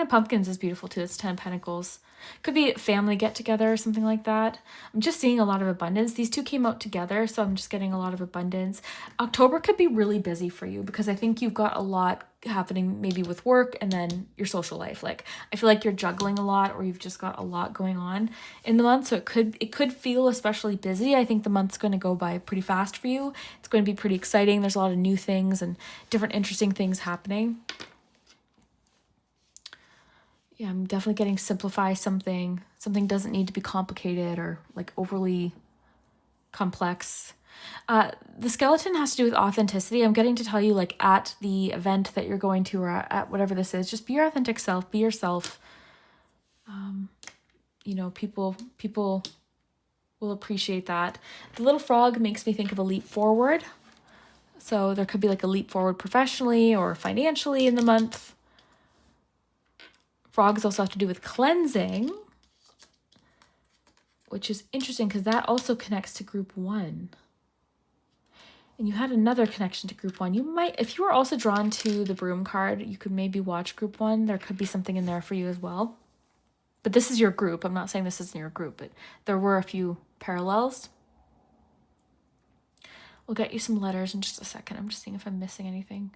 S1: of Pumpkins is beautiful too. It's 10 of Pentacles. Could be a family get-together or something like that. I'm just seeing a lot of abundance. These two came out together, so I'm just getting a lot of abundance. October could be really busy for you because I think you've got a lot happening maybe with work and then your social life. Like, I feel like you're juggling a lot, or you've just got a lot going on in the month, so it could feel especially busy. I think the month's going to go by pretty fast for you. It's going to be pretty exciting. There's a lot of new things and different interesting things happening. Yeah, I'm definitely getting simplify something. Something doesn't need to be complicated or like overly complex. The skeleton has to do with authenticity. I'm getting to tell you, like, at the event that you're going to, or at whatever this is, just be your authentic self, be yourself. People will appreciate that. The little frog makes me think of a leap forward. So there could be like a leap forward professionally or financially in the month. Frogs also have to do with cleansing, which is interesting because that also connects to group 1. And you had another connection to group 1. You might, if you were also drawn to the broom card, you could maybe watch group 1. There could be something in there for you as well. But this is your group. I'm not saying this isn't your group, but there were a few parallels. We'll get you some letters in just a second. I'm just seeing if I'm missing anything.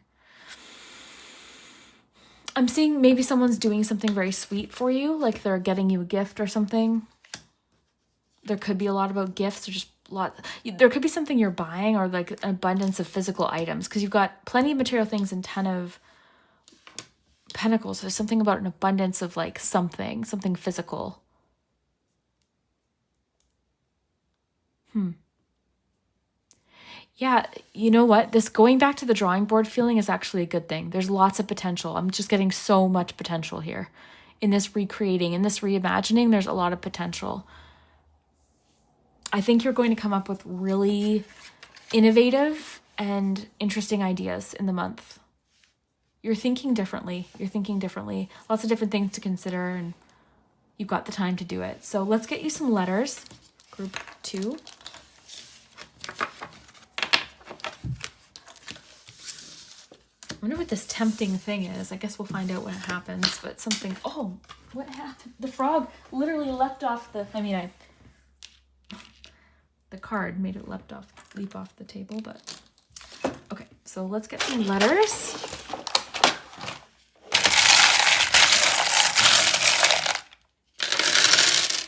S1: I'm seeing maybe someone's doing something very sweet for you, like they're getting you a gift or something. There could be a lot about gifts, or just there could be something you're buying, or like an abundance of physical items, because you've got plenty of material things and 10 of Pentacles. There's something about an abundance of like something physical. Yeah, you know what? This going back to the drawing board feeling is actually a good thing. There's lots of potential. I'm just getting so much potential here. In this recreating, in this reimagining, there's a lot of potential. I think you're going to come up with really innovative and interesting ideas in the month. You're thinking differently. Lots of different things to consider, and you've got the time to do it. So let's get you some letters. Group 2. I wonder what this tempting thing is. I guess we'll find out when it happens, but something... Oh, what happened? The frog literally leapt off the... the card made it leap off the table, but... Okay, so let's get some letters.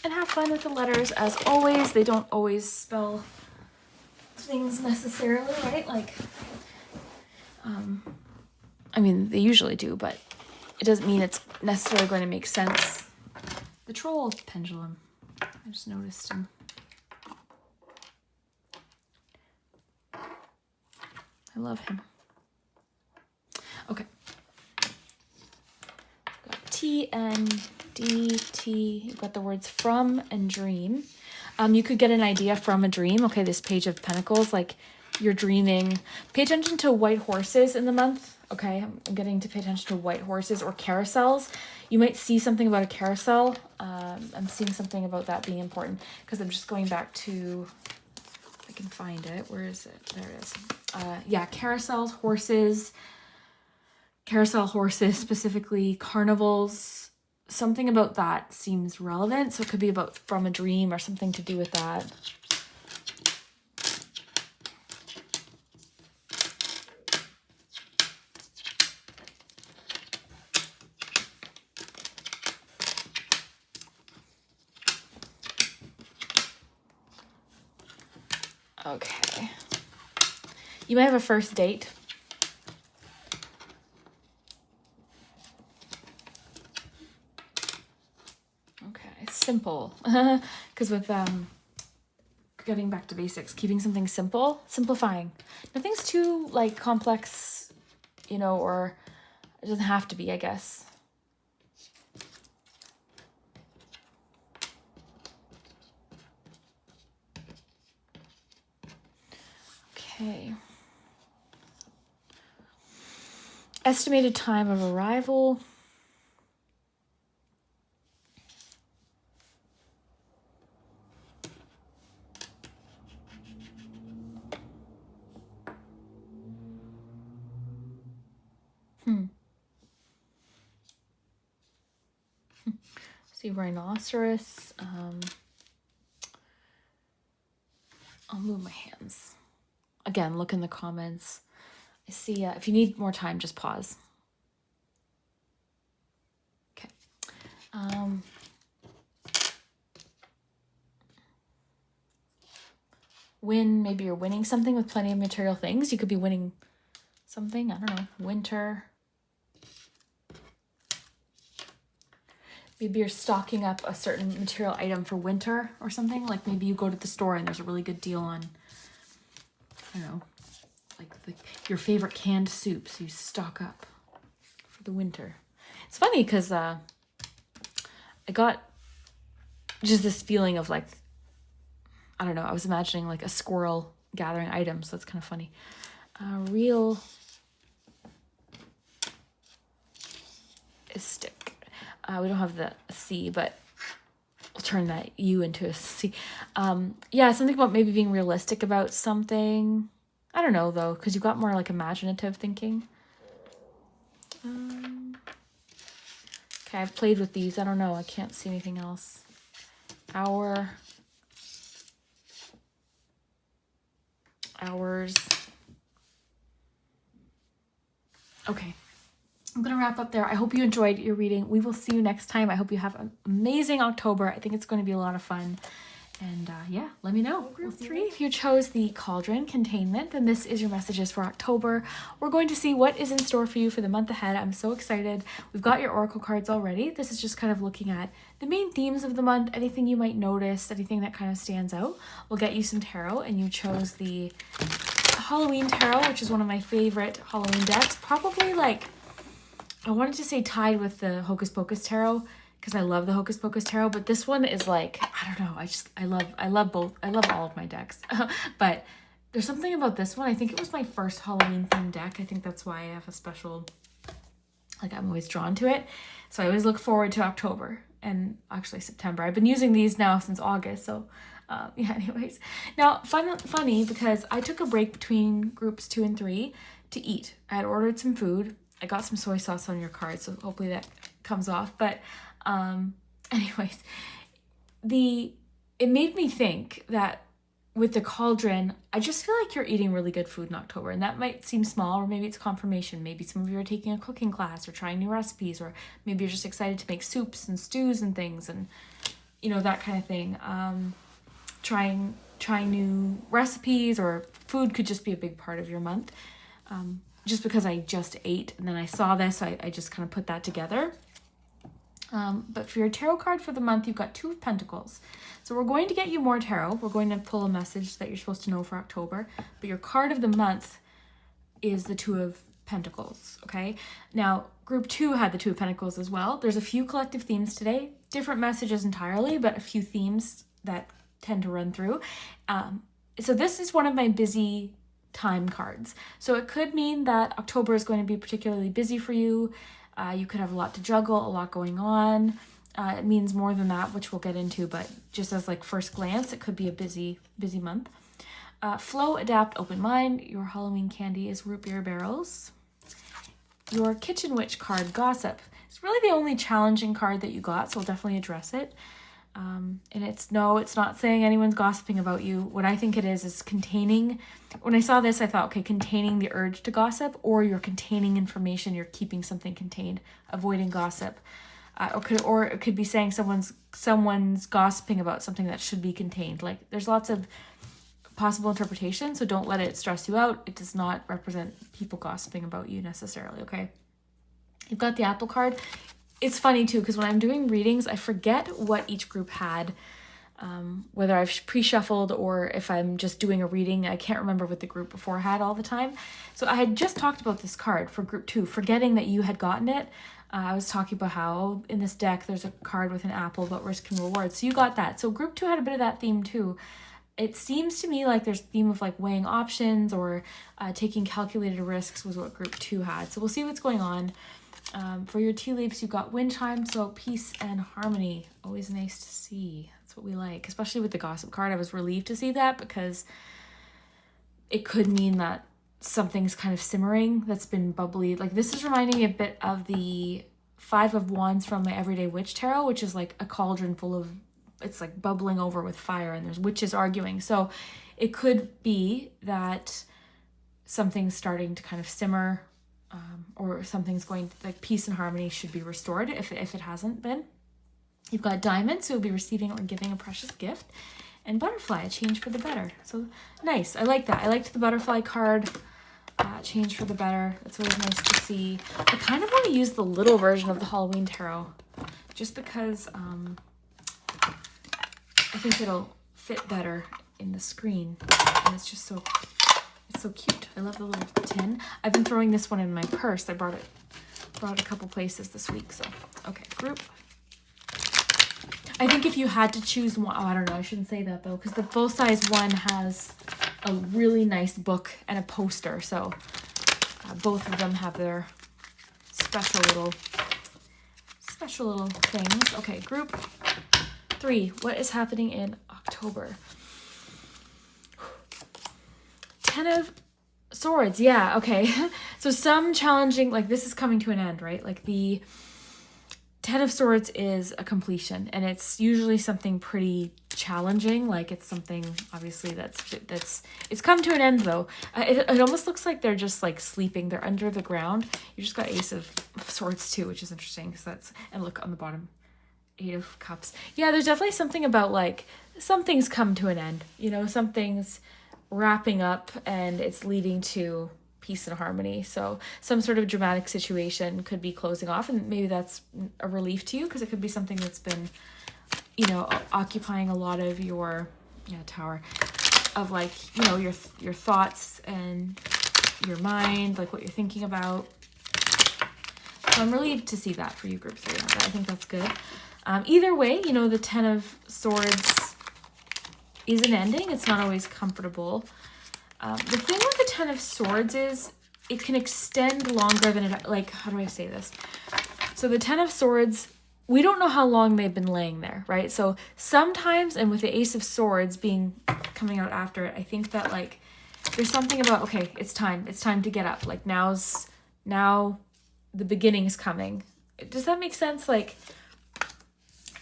S1: And have fun with the letters, as always. They don't always spell things necessarily, right? Like, they usually do, but it doesn't mean it's necessarily going to make sense. The troll pendulum. I just noticed him. I love him. Okay. Got TNDT. You've got the words from and dream. You could get an idea from a dream. Okay, this Page of Pentacles, like you're dreaming. Pay attention to white horses in the month. Okay, I'm getting to pay attention to white horses or carousels. You might see something about a carousel. I'm seeing something about that being important, because I'm just going back to, if I can find it. Where is it? There it is. Yeah, carousels, horses. carousel horses, specifically carnivals. Something about that seems relevant. So it could be about from a dream or something to do with that. Okay. You might have a first date. Okay, simple. Because with getting back to basics, keeping something simple, simplifying. Nothing's too like complex, you know, or it doesn't have to be, I guess. Okay. Estimated time of arrival. See, rhinoceros. I'll move my hands. Again, look in the comments. I see, if you need more time, just pause. Okay. Win, maybe you're winning something with plenty of material things. You could be winning something, I don't know, winter. Maybe you're stocking up a certain material item for winter or something. Like maybe you go to the store and there's a really good deal on, I don't know, like your favorite canned soup. So you stock up for the winter. It's funny because I got just this feeling of like, I don't know, I was imagining like a squirrel gathering items. So that's kind of funny. Real stick. We don't have the C, but we'll turn that U into a C. Yeah, something about maybe being realistic about something. I don't know, though, because you've got more, like, imaginative thinking. Okay, I've played with these. I don't know. I can't see anything else. Hours. Okay. I'm going to wrap up there. I hope you enjoyed your reading. We will see you next time. I hope you have an amazing October. I think it's going to be a lot of fun. And yeah, let me know. Group 3, if you chose the Cauldron Containment, then this is your messages for October. We're going to see what is in store for you for the month ahead. I'm so excited. We've got your Oracle cards already. This is just kind of looking at the main themes of the month, anything you might notice, anything that kind of stands out. We'll get you some tarot, and you chose the Halloween Tarot, which is one of my favorite Halloween decks. Probably like, I wanted to say tied with the Hocus Pocus Tarot, because I love the Hocus Pocus Tarot, but this one is like, I don't know, I love both. I love all of my decks, but there's something about this one. I think it was my first Halloween themed deck. I think that's why I have a special, like I'm always drawn to it. So I always look forward to October and actually September. I've been using these now since August, so yeah, anyways. Now, funny, because I took a break between groups 2 and 3 to eat. I had ordered some food. I got some soy sauce on your card, so hopefully that comes off. But anyways, it made me think that with the Cauldron, I just feel like you're eating really good food in October. And that might seem small, or maybe it's confirmation. Maybe some of you are taking a cooking class or trying new recipes, or maybe you're just excited to make soups and stews and things and, you know, that kind of thing. Trying new recipes, or food could just be a big part of your month. Just because I just ate and then I saw this, I just kind of put that together. But for your tarot card for the month, you've got 2 of Pentacles. So we're going to get you more tarot. We're going to pull a message that you're supposed to know for October. But your card of the month is the 2 of Pentacles, okay? Now, group 2 had the 2 of Pentacles as well. There's a few collective themes today. Different messages entirely, but a few themes that tend to run through. So this is one of my busy time cards. So it could mean that October is going to be particularly busy for you. You could have a lot to juggle, a lot going on. It means more than that, which we'll get into, but just as like first glance, it could be a busy month. Flow, adapt, open mind. Your Halloween candy is root beer barrels. your Kitchen Witch card, Gossip. It's really the only challenging card that you got, so we'll definitely address it. And it's not saying anyone's gossiping about you. What I think it is containing. When I saw this, I thought, okay, containing the urge to gossip, or you're containing information, you're keeping something contained, avoiding gossip. Or it could be saying someone's gossiping about something that should be contained. Like, there's lots of possible interpretation, so don't let it stress you out. It does not represent people gossiping about you necessarily, okay? You've got the Apple card. It's funny too, because when I'm doing readings, I forget what each group had, whether I've pre-shuffled or if I'm just doing a reading. I can't remember what the group before had all the time. So I had just talked about this card for group 2, forgetting that you had gotten it. I was talking about how in this deck there's a card with an apple about risk and reward. So you got that. So group 2 had a bit of that theme too. It seems to me like there's a theme of like weighing options or taking calculated risks was what group 2 had. So we'll see what's going on. For your tea leaves, you got wind chime, so peace and harmony. Always nice to see. That's what we like, especially with the gossip card. I was relieved to see that because it could mean that something's kind of simmering that's been bubbly. Like, this is reminding me a bit of the 5 of Wands from my Everyday Witch Tarot, which is like a cauldron full of, it's like bubbling over with fire and there's witches arguing. So it could be that something's starting to kind of simmer, or something's going to, like, peace and harmony should be restored if it hasn't been. You've got diamonds, so you'll be receiving or giving a precious gift. And butterfly, a change for the better. So nice. I like that. I liked the butterfly card. Change for the better. That's always nice to see. I kind of want to use the little version of the Halloween tarot just because I think it'll fit better in the screen. And it's just so cute. I love the little tin. I've been throwing this one in my purse. I brought it a couple places this week. So, okay, group. I think if you had to choose one, I don't know, I shouldn't say that though, because the full size one has a really nice book and a poster. So both of them have their special little things. Okay, group 3. What is happening in October? 10 of Swords. Yeah, okay. So some challenging, like, this is coming to an end, right? Like, the 10 of Swords is a completion, and it's usually something pretty challenging. Like, it's something obviously that's it's come to an end though. It almost looks like they're just like sleeping. They're under the ground. You just got Ace of Swords too, which is interesting because that's, and look on the bottom, 8 of Cups. Yeah, there's definitely something about like something's come to an end. You know, something's wrapping up and it's leading to peace and harmony. So some sort of dramatic situation could be closing off, and maybe that's a relief to you because it could be something that's been, you know, occupying a lot of your tower of, like, you know, your thoughts and your mind, like what you're thinking about. So I'm relieved to see that for you, group 3. I think that's good. Either way, you know, the 10 of Swords is an ending. It's not always comfortable. The thing with the 10 of Swords is it can extend longer than it, like, how do I say this? So the 10 of Swords, we don't know how long they've been laying there, right? So sometimes, and with the Ace of Swords coming out after it, I think that, like, there's something about, okay, it's time to get up. Like, now the beginning is coming. Does that make sense? Like,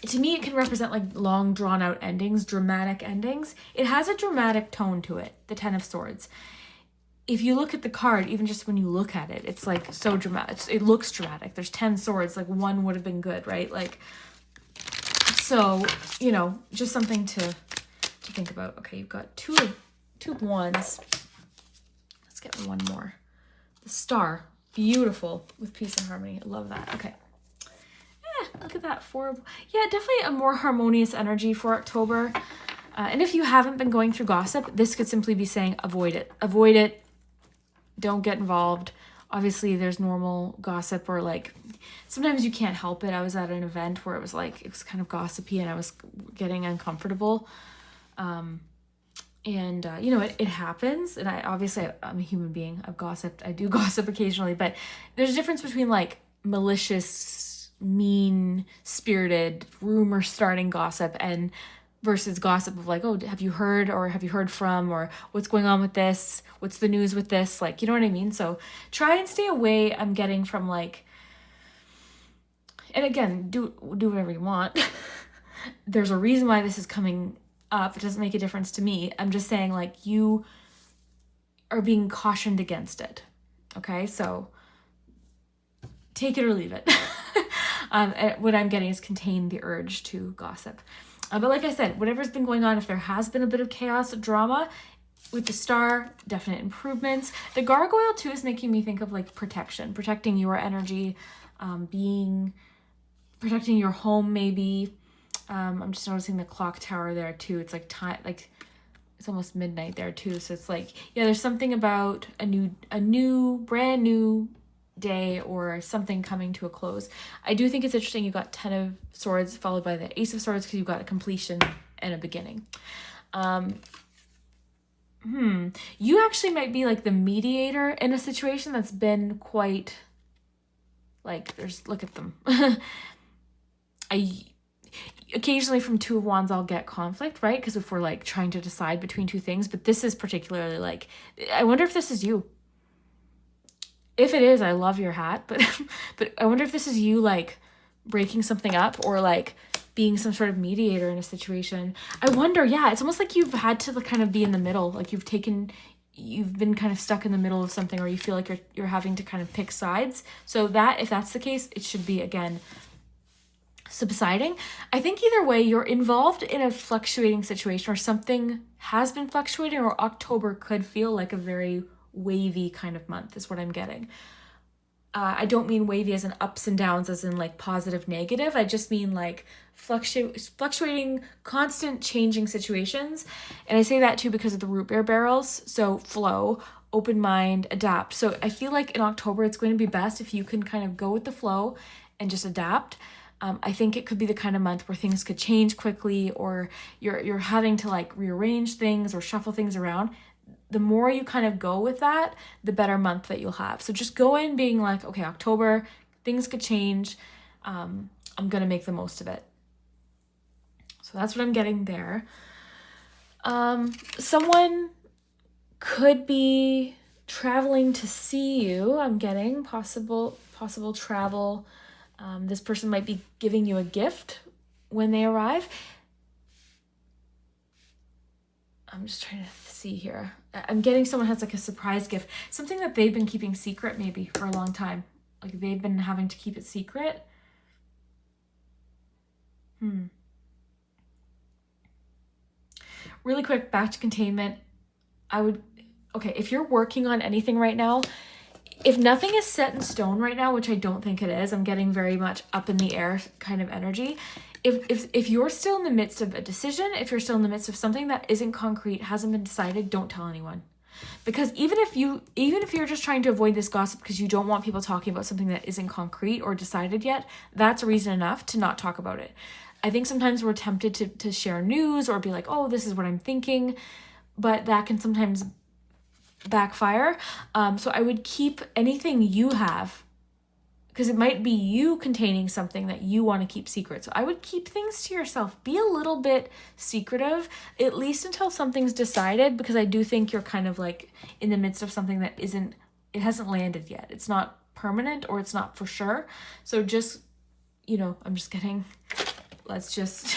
S1: to me, it can represent like long drawn out endings, dramatic endings. It has a dramatic tone to it, the 10 of Swords. If you look at the card, even just when you look at it, it's like so dramatic. It looks dramatic. There's 10 swords, like one would have been good, right? Like, so, you know, just something to think about. Okay, you've got two of Wands. Let's get one more. The Star, beautiful with peace and harmony. I love that. Okay. Look at that. Yeah, definitely a more harmonious energy for October. And if you haven't been going through gossip, this could simply be saying avoid it. Avoid it. Don't get involved. Obviously, there's normal gossip, or like sometimes you can't help it. I was at an event where it was kind of gossipy and I was getting uncomfortable. You know, it happens. And I'm a human being. I've gossiped. I do gossip occasionally, but there's a difference between like malicious, mean-spirited, rumor-starting gossip and versus gossip of like, oh, have you heard, or have you heard from, or what's going on with this? What's the news with this? Like, you know what I mean? So try and stay away, I'm getting, from like, and again, do whatever you want. There's a reason why this is coming up. It doesn't make a difference to me. I'm just saying, like, you are being cautioned against it. Okay, so take it or leave it. What I'm getting is contain the urge to gossip. But like I said, whatever's been going on, if there has been a bit of chaos, drama, with the star, definite improvements. The gargoyle too is making me think of like protection, protecting your energy, protecting your home maybe. I'm just noticing the clock tower there too. It's like time, like it's almost midnight there too. So it's like, yeah, there's something about a brand new day or something coming to a close. I do think it's interesting you got 10 of Swords followed by the Ace of Swords, because you've got a completion and a beginning. You actually might be like the mediator in a situation that's been quite like, look at them. Occasionally from Two of Wands I'll get conflict, right? Because if we're like trying to decide between two things, but this is particularly like, I wonder if this is you. If it is, I love your hat, but I wonder if this is you like breaking something up, or like being some sort of mediator in a situation. I wonder, yeah, it's almost like you've had to kind of be in the middle, like you've been kind of stuck in the middle of something, or you feel like you're having to kind of pick sides. So that, if that's the case, it should be, again, subsiding. I think either way, you're involved in a fluctuating situation, or something has been fluctuating, or October could feel like a very wavy kind of month is what I'm getting. I don't mean wavy as in ups and downs, as in like positive, negative. I just mean like fluctuating, constant changing situations. And I say that too because of the root beer barrels. So flow, open mind, adapt. So I feel like in October, it's going to be best if you can kind of go with the flow and just adapt. I think it could be the kind of month where things could change quickly, or you're having to like rearrange things or shuffle things around. The more you kind of go with that, the better month that you'll have. So just go in being like, okay, October, things could change. I'm going to make the most of it. So that's what I'm getting there. Someone could be traveling to see you. I'm getting possible travel. This person might be giving you a gift when they arrive. I'm just trying to see here. I'm getting someone has like a surprise gift, something that they've been keeping secret maybe for a long time. Like they've been having to keep it secret. Really quick, back to containment. Okay, if you're working on anything right now, if nothing is set in stone right now, which I don't think it is, I'm getting very much up in the air kind of energy. If you're still in the midst of a decision, if you're still in the midst of something that isn't concrete, hasn't been decided, don't tell anyone. Because even if you're just trying to avoid this gossip because you don't want people talking about something that isn't concrete or decided yet, that's reason enough to not talk about it. I think sometimes we're tempted to share news or be like, oh, this is what I'm thinking, but that can sometimes backfire. So I would keep anything you have, because it might be you containing something that you want to keep secret. So I would keep things to yourself. Be a little bit secretive, at least until something's decided, because I do think you're kind of like in the midst of something that it hasn't landed yet. It's not permanent, or it's not for sure. So just, I'm just getting, let's just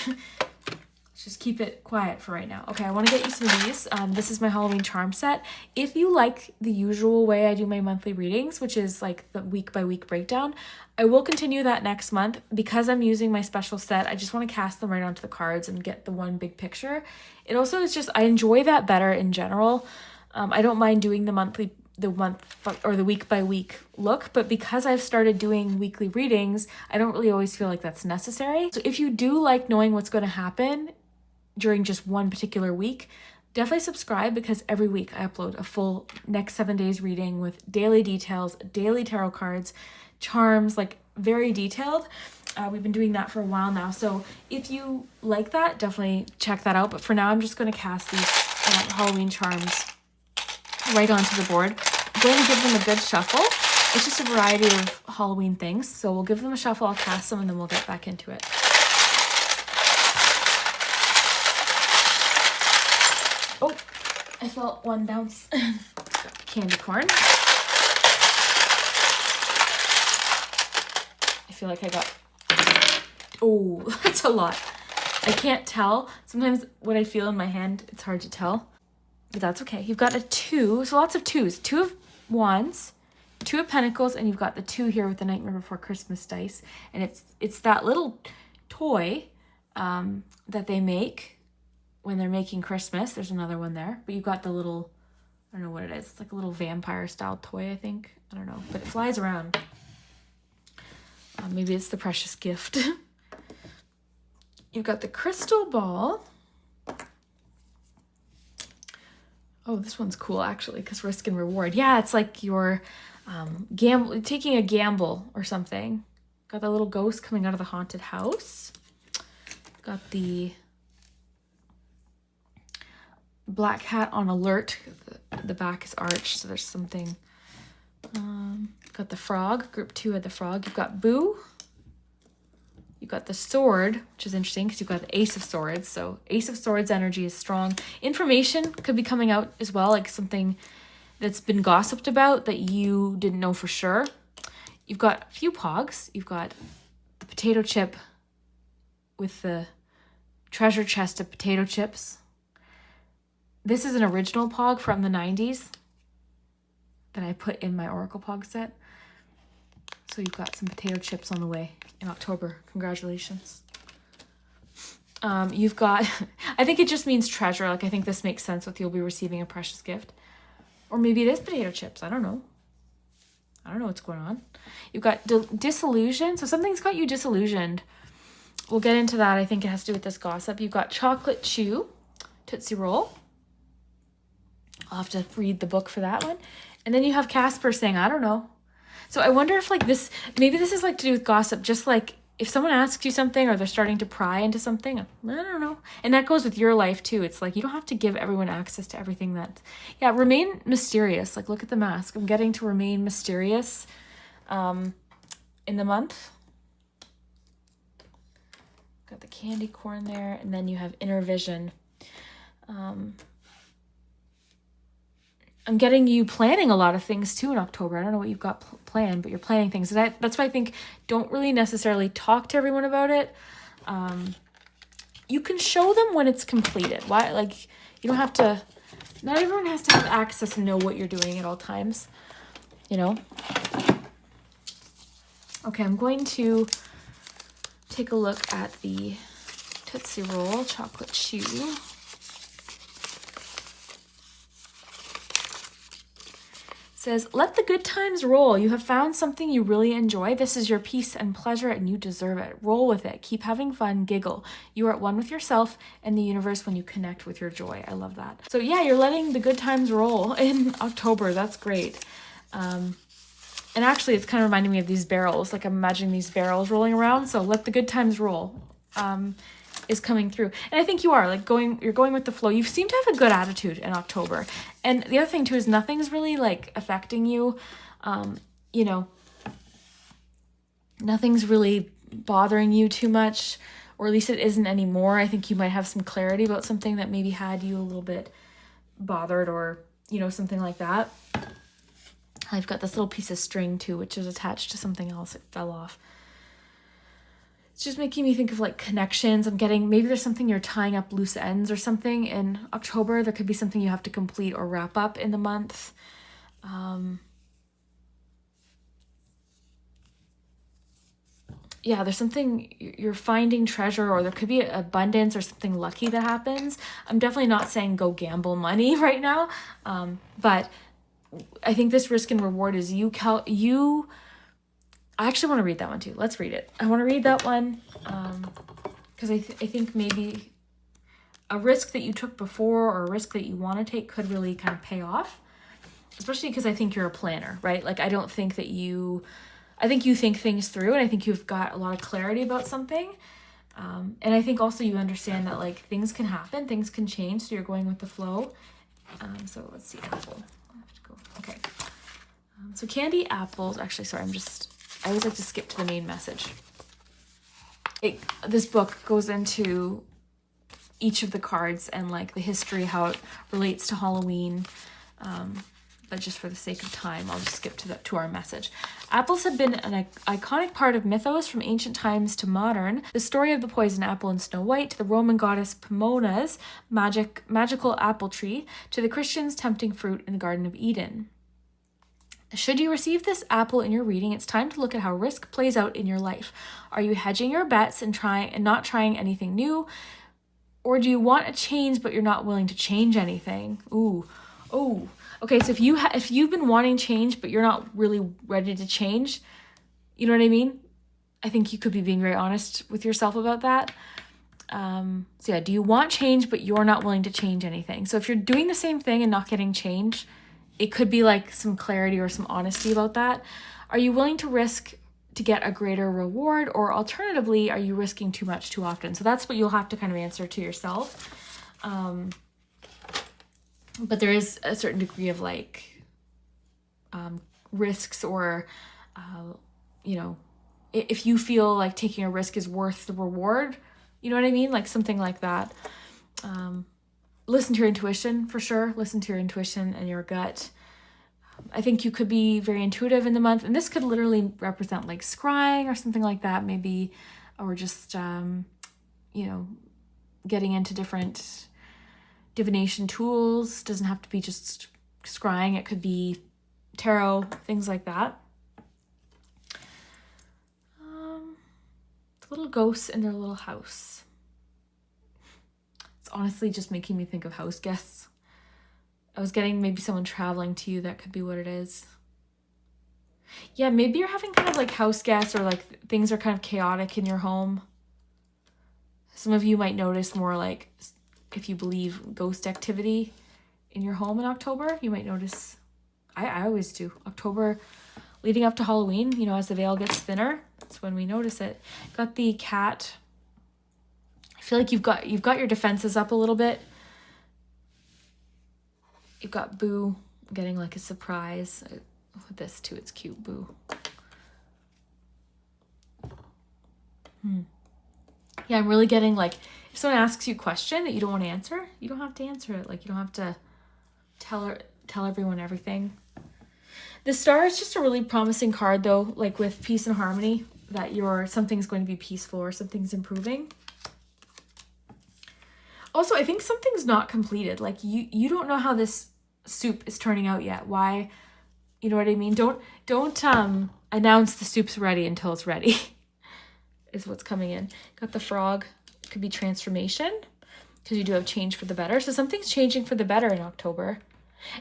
S1: keep it quiet for right now. Okay, I want to get you some of these. This is my Halloween charm set. If you like the usual way I do my monthly readings, which is like the week by week breakdown, I will continue that next month. Because I'm using my special set, I just want to cast them right onto the cards and get the one big picture. It also is just, I enjoy that better in general. I don't mind doing the week by week look, but because I've started doing weekly readings, I don't really always feel like that's necessary. So if you do like knowing what's going to happen during just one particular week, definitely subscribe, because every week I upload a full next 7 days reading with daily details, daily tarot cards, charms, like very detailed. We've been doing that for a while now. So if you like that, definitely check that out. But for now, I'm just going to cast these Halloween charms right onto the board. I'm going to give them a good shuffle. It's just a variety of Halloween things. So we'll give them a shuffle, I'll cast them, and then we'll get back into it. I felt one bounce. Candy corn. I feel like I got, oh, that's a lot. I can't tell. Sometimes what I feel in my hand, it's hard to tell. But that's okay. You've got a 2, so lots of 2s. 2 of Wands, 2 of Pentacles, and you've got the 2 here with the Nightmare Before Christmas dice. And it's that little toy that they make when they're making Christmas. There's another one there. But you've got the little, I don't know what it is. It's like a little vampire-style toy, I think. I don't know. But it flies around. Maybe it's the precious gift. You've got the crystal ball. Oh, this one's cool, actually, because risk and reward. Yeah, it's like you're taking a gamble or something. Got the little ghost coming out of the haunted house. Got the black hat on alert. The back is arched, so there's something. Got the frog. Group 2 had the frog. You've got Boo. You've got the sword, which is interesting because you've got the Ace of Swords. So Ace of Swords energy is strong. Information could be coming out as well, like something that's been gossiped about that you didn't know for sure. You've got a few pogs. You've got the potato chip with the treasure chest of potato chips. This is an original pog from the 90s that I put in my Oracle pog set. So you've got some potato chips on the way in October. Congratulations. You've got, I think it just means treasure. Like, I think this makes sense with you'll be receiving a precious gift. Or maybe it is potato chips. I don't know. I don't know what's going on. You've got disillusion. So something's got you disillusioned. We'll get into that. I think it has to do with this gossip. You've got chocolate chew, Tootsie Roll. I'll have to read the book for that one. And then you have Casper saying, I don't know. So I wonder if like this, maybe this is like to do with gossip, just like if someone asks you something or they're starting to pry into something, I don't know. And that goes with your life too. It's like, you don't have to give everyone access to everything that, yeah, remain mysterious. Like, look at the mask. I'm getting to remain mysterious in the month. Got the candy corn there. And then you have inner vision. I'm getting you planning a lot of things too in October. I don't know what you've got planned, but you're planning things. And that's why I think don't really necessarily talk to everyone about it. You can show them when it's completed. Why? Like, you don't have to, not everyone has to have access and know what you're doing at all times, you know? Okay, I'm going to take a look at the Tootsie Roll chocolate chew. Says, let the good times roll. You have found something you really enjoy. This is your peace and pleasure and you deserve it. Roll with it. Keep having fun. Giggle. You are at one with yourself and the universe when you connect with your joy. I love that. So yeah, you're letting the good times roll in October. That's great. And actually it's kind of reminding me of these barrels. Like, I'm imagining these barrels rolling around. So let the good times roll is coming through. And I think you are like you're going with the flow. You seem to have a good attitude in October. And the other thing too is nothing's really like affecting you. You know, nothing's really bothering you too much, or at least it isn't anymore. I think you might have some clarity about something that maybe had you a little bit bothered, or, you know, something like that. I've got this little piece of string too, which is attached to something else. It fell off. It's just making me think of like connections. I'm getting, maybe there's something you're tying up loose ends or something in October. There could be something you have to complete or wrap up in the month. Yeah, there's something you're finding treasure, or there could be abundance or something lucky that happens. I'm definitely not saying go gamble money right now. But I think this risk and reward is I actually want to read that one too. Let's read it. I want to read that one because I think maybe a risk that you took before or a risk that you want to take could really kind of pay off, especially because I think you're a planner, right? Like, I think you think things through, and I think you've got a lot of clarity about something. And I think also you understand that like things can happen, things can change, so you're going with the flow. So let's see, apple. I have to go. Okay. So candy apples, actually, sorry, I always like to skip to the main message. This book goes into each of the cards and like the history, how it relates to Halloween. But just for the sake of time, I'll just skip to our message. Apples have been an iconic part of mythos from ancient times to modern. The story of the poison apple in Snow White, to the Roman goddess Pomona's magical apple tree, to the Christians' tempting fruit in the Garden of Eden. Should you receive this apple in your reading, it's time to look at how risk plays out in your life. Are you hedging your bets and not trying anything new? Or do you want a change but you're not willing to change anything? Ooh. Okay, so if you've been wanting change but you're not really ready to change, you know what I mean? I think you could be being very honest with yourself about that. So yeah, do you want change but you're not willing to change anything? So if you're doing the same thing and not getting change, it could be like some clarity or some honesty about that. Are you willing to risk to get a greater reward, or alternatively, are you risking too much too often? So that's what you'll have to kind of answer to yourself. But there is a certain degree of like risks, or if you feel like taking a risk is worth the reward, you know what I mean? Like something like that. Listen to your intuition for sure. Listen to your intuition and your gut. I think you could be very intuitive in the month, and this could literally represent like scrying or something like that, maybe, or just, getting into different divination tools. Doesn't have to be just scrying. It could be tarot, things like that. The little ghosts in their little house. Honestly just making me think of house guests. I was getting maybe someone traveling to you. That could be what it is. Yeah, maybe you're having kind of like house guests, or like things are kind of chaotic in your home. Some of you might notice more, like if you believe, ghost activity in your home in October. You might notice, I always do, October leading up to Halloween, as the veil gets thinner, that's when we notice it. Got the cat. I feel like you've got your defenses up a little bit. You've got Boo getting like a surprise. With this too, it's cute, Boo. Yeah, I'm really getting like, if someone asks you a question that you don't want to answer, you don't have to answer it. Like you don't have to tell everyone everything. The star is just a really promising card though, like with peace and harmony, that something's going to be peaceful or something's improving. Also, I think something's not completed. Like you don't know how this soup is turning out yet. Why? You know what I mean? Don't announce the soup's ready until it's ready. Is what's coming in. Got the frog. It could be transformation, because you do have change for the better. So something's changing for the better in October.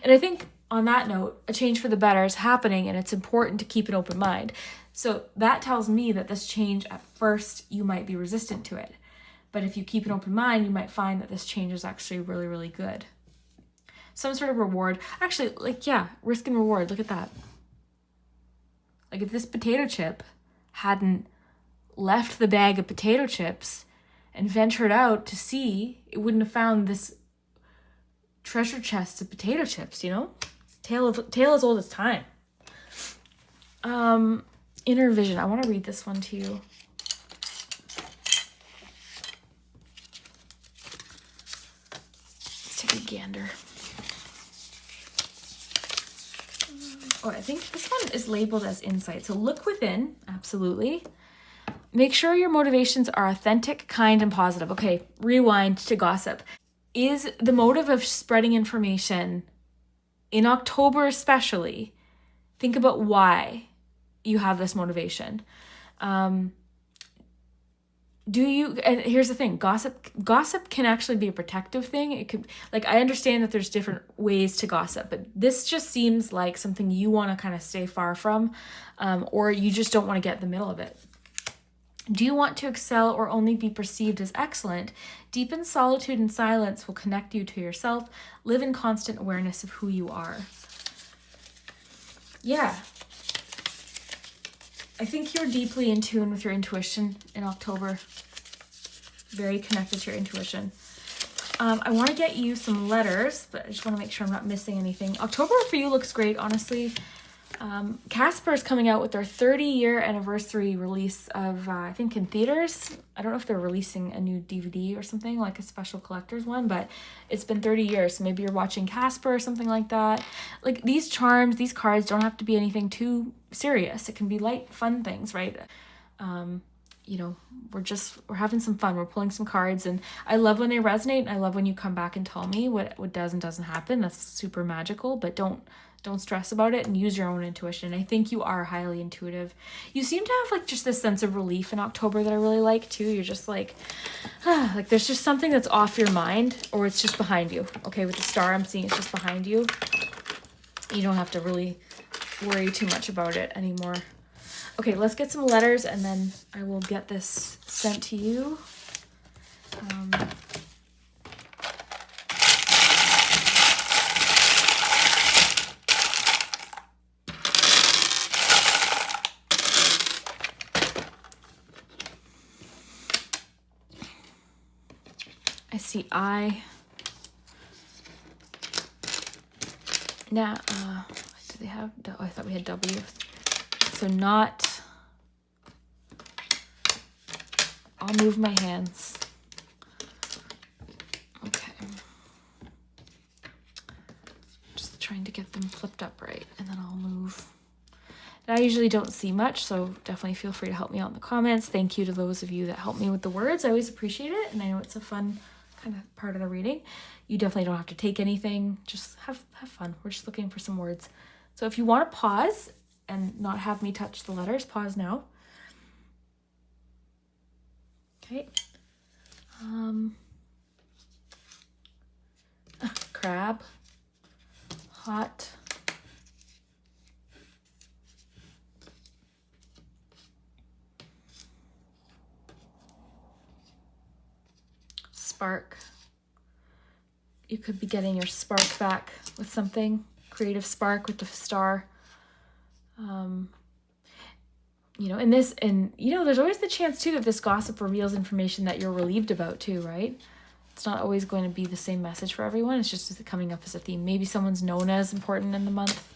S1: And I think on that note, a change for the better is happening, and it's important to keep an open mind. So that tells me that this change, at first, you might be resistant to it. But if you keep an open mind, you might find that this change is actually really, really good. Some sort of reward. Actually, risk and reward. Look at that. Like if this potato chip hadn't left the bag of potato chips and ventured out to sea, it wouldn't have found this treasure chest of potato chips, Tale as old as time. Inner vision. I want to read this one to you. A gander. I think this one is labeled as insight. So look within, absolutely. Make sure your motivations are authentic, kind, and positive. Okay, rewind to gossip. Is the motive of spreading information in October especially, think about why you have this motivation. And here's the thing, gossip can actually be a protective thing. It could, I understand that there's different ways to gossip, but this just seems like something you want to kind of stay far from, or you just don't want to get in the middle of it. Do you want to excel or only be perceived as excellent? Deep in solitude and silence will connect you to yourself. Live in constant awareness of who you are. Yeah. I think you're deeply in tune with your intuition in October. Very connected to your intuition. I want to get you some letters, but I just want to make sure I'm not missing anything. October for you looks great, honestly. Casper is coming out with their 30-year anniversary release of, I think in theaters. I don't know if they're releasing a new DVD or something, like a special collector's one, but it's been 30 years. So maybe you're watching Casper or something like that. Like these charms, these cards don't have to be anything too serious. It can be light, fun things, right? You know, we're having some fun. We're pulling some cards, and I love when they resonate. I love when you come back and tell me what does and doesn't happen. That's super magical, but don't stress about it and use your own intuition. I think you are highly intuitive. You seem to have like just this sense of relief in October that I really like too. You're just like, like there's just something that's off your mind, or it's just behind you. Okay, with the star, I'm seeing it's just behind you. You don't have to really worry too much about it anymore. Okay, let's get some letters and then I will get this sent to you. I see I. Now, do they have? Oh, I thought we had W. So not. I'll move my hands. Okay. Just trying to get them flipped up right, and then I'll move. And I usually don't see much, so definitely feel free to help me out in the comments. Thank you to those of you that help me with the words. I always appreciate it, and I know it's a fun kind of part of the reading. You definitely don't have to take anything. Just have fun. We're just looking for some words. So if you want to pause and not have me touch the letters, pause now. Okay. Crab, hot, spark. You could be getting your spark back with something, creative spark with the star. You know, there's always the chance too that this gossip reveals information that you're relieved about too, right? It's not always going to be the same message for everyone. It's just coming up as a theme. Maybe someone's known as important in the month.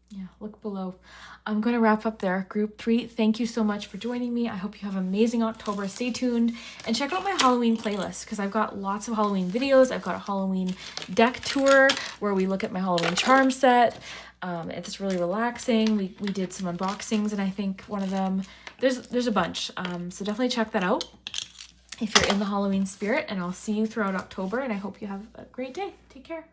S1: Yeah, look below. I'm going to wrap up there. Group 3, thank you so much for joining me. I hope you have an amazing October. Stay tuned and check out my Halloween playlist because I've got lots of Halloween videos. I've got a Halloween deck tour where we look at my Halloween charm set. It's really relaxing. We did some unboxings, and I think one of them, there's a bunch. So definitely check that out if you're in the Halloween spirit, and I'll see you throughout October, and I hope you have a great day. Take care.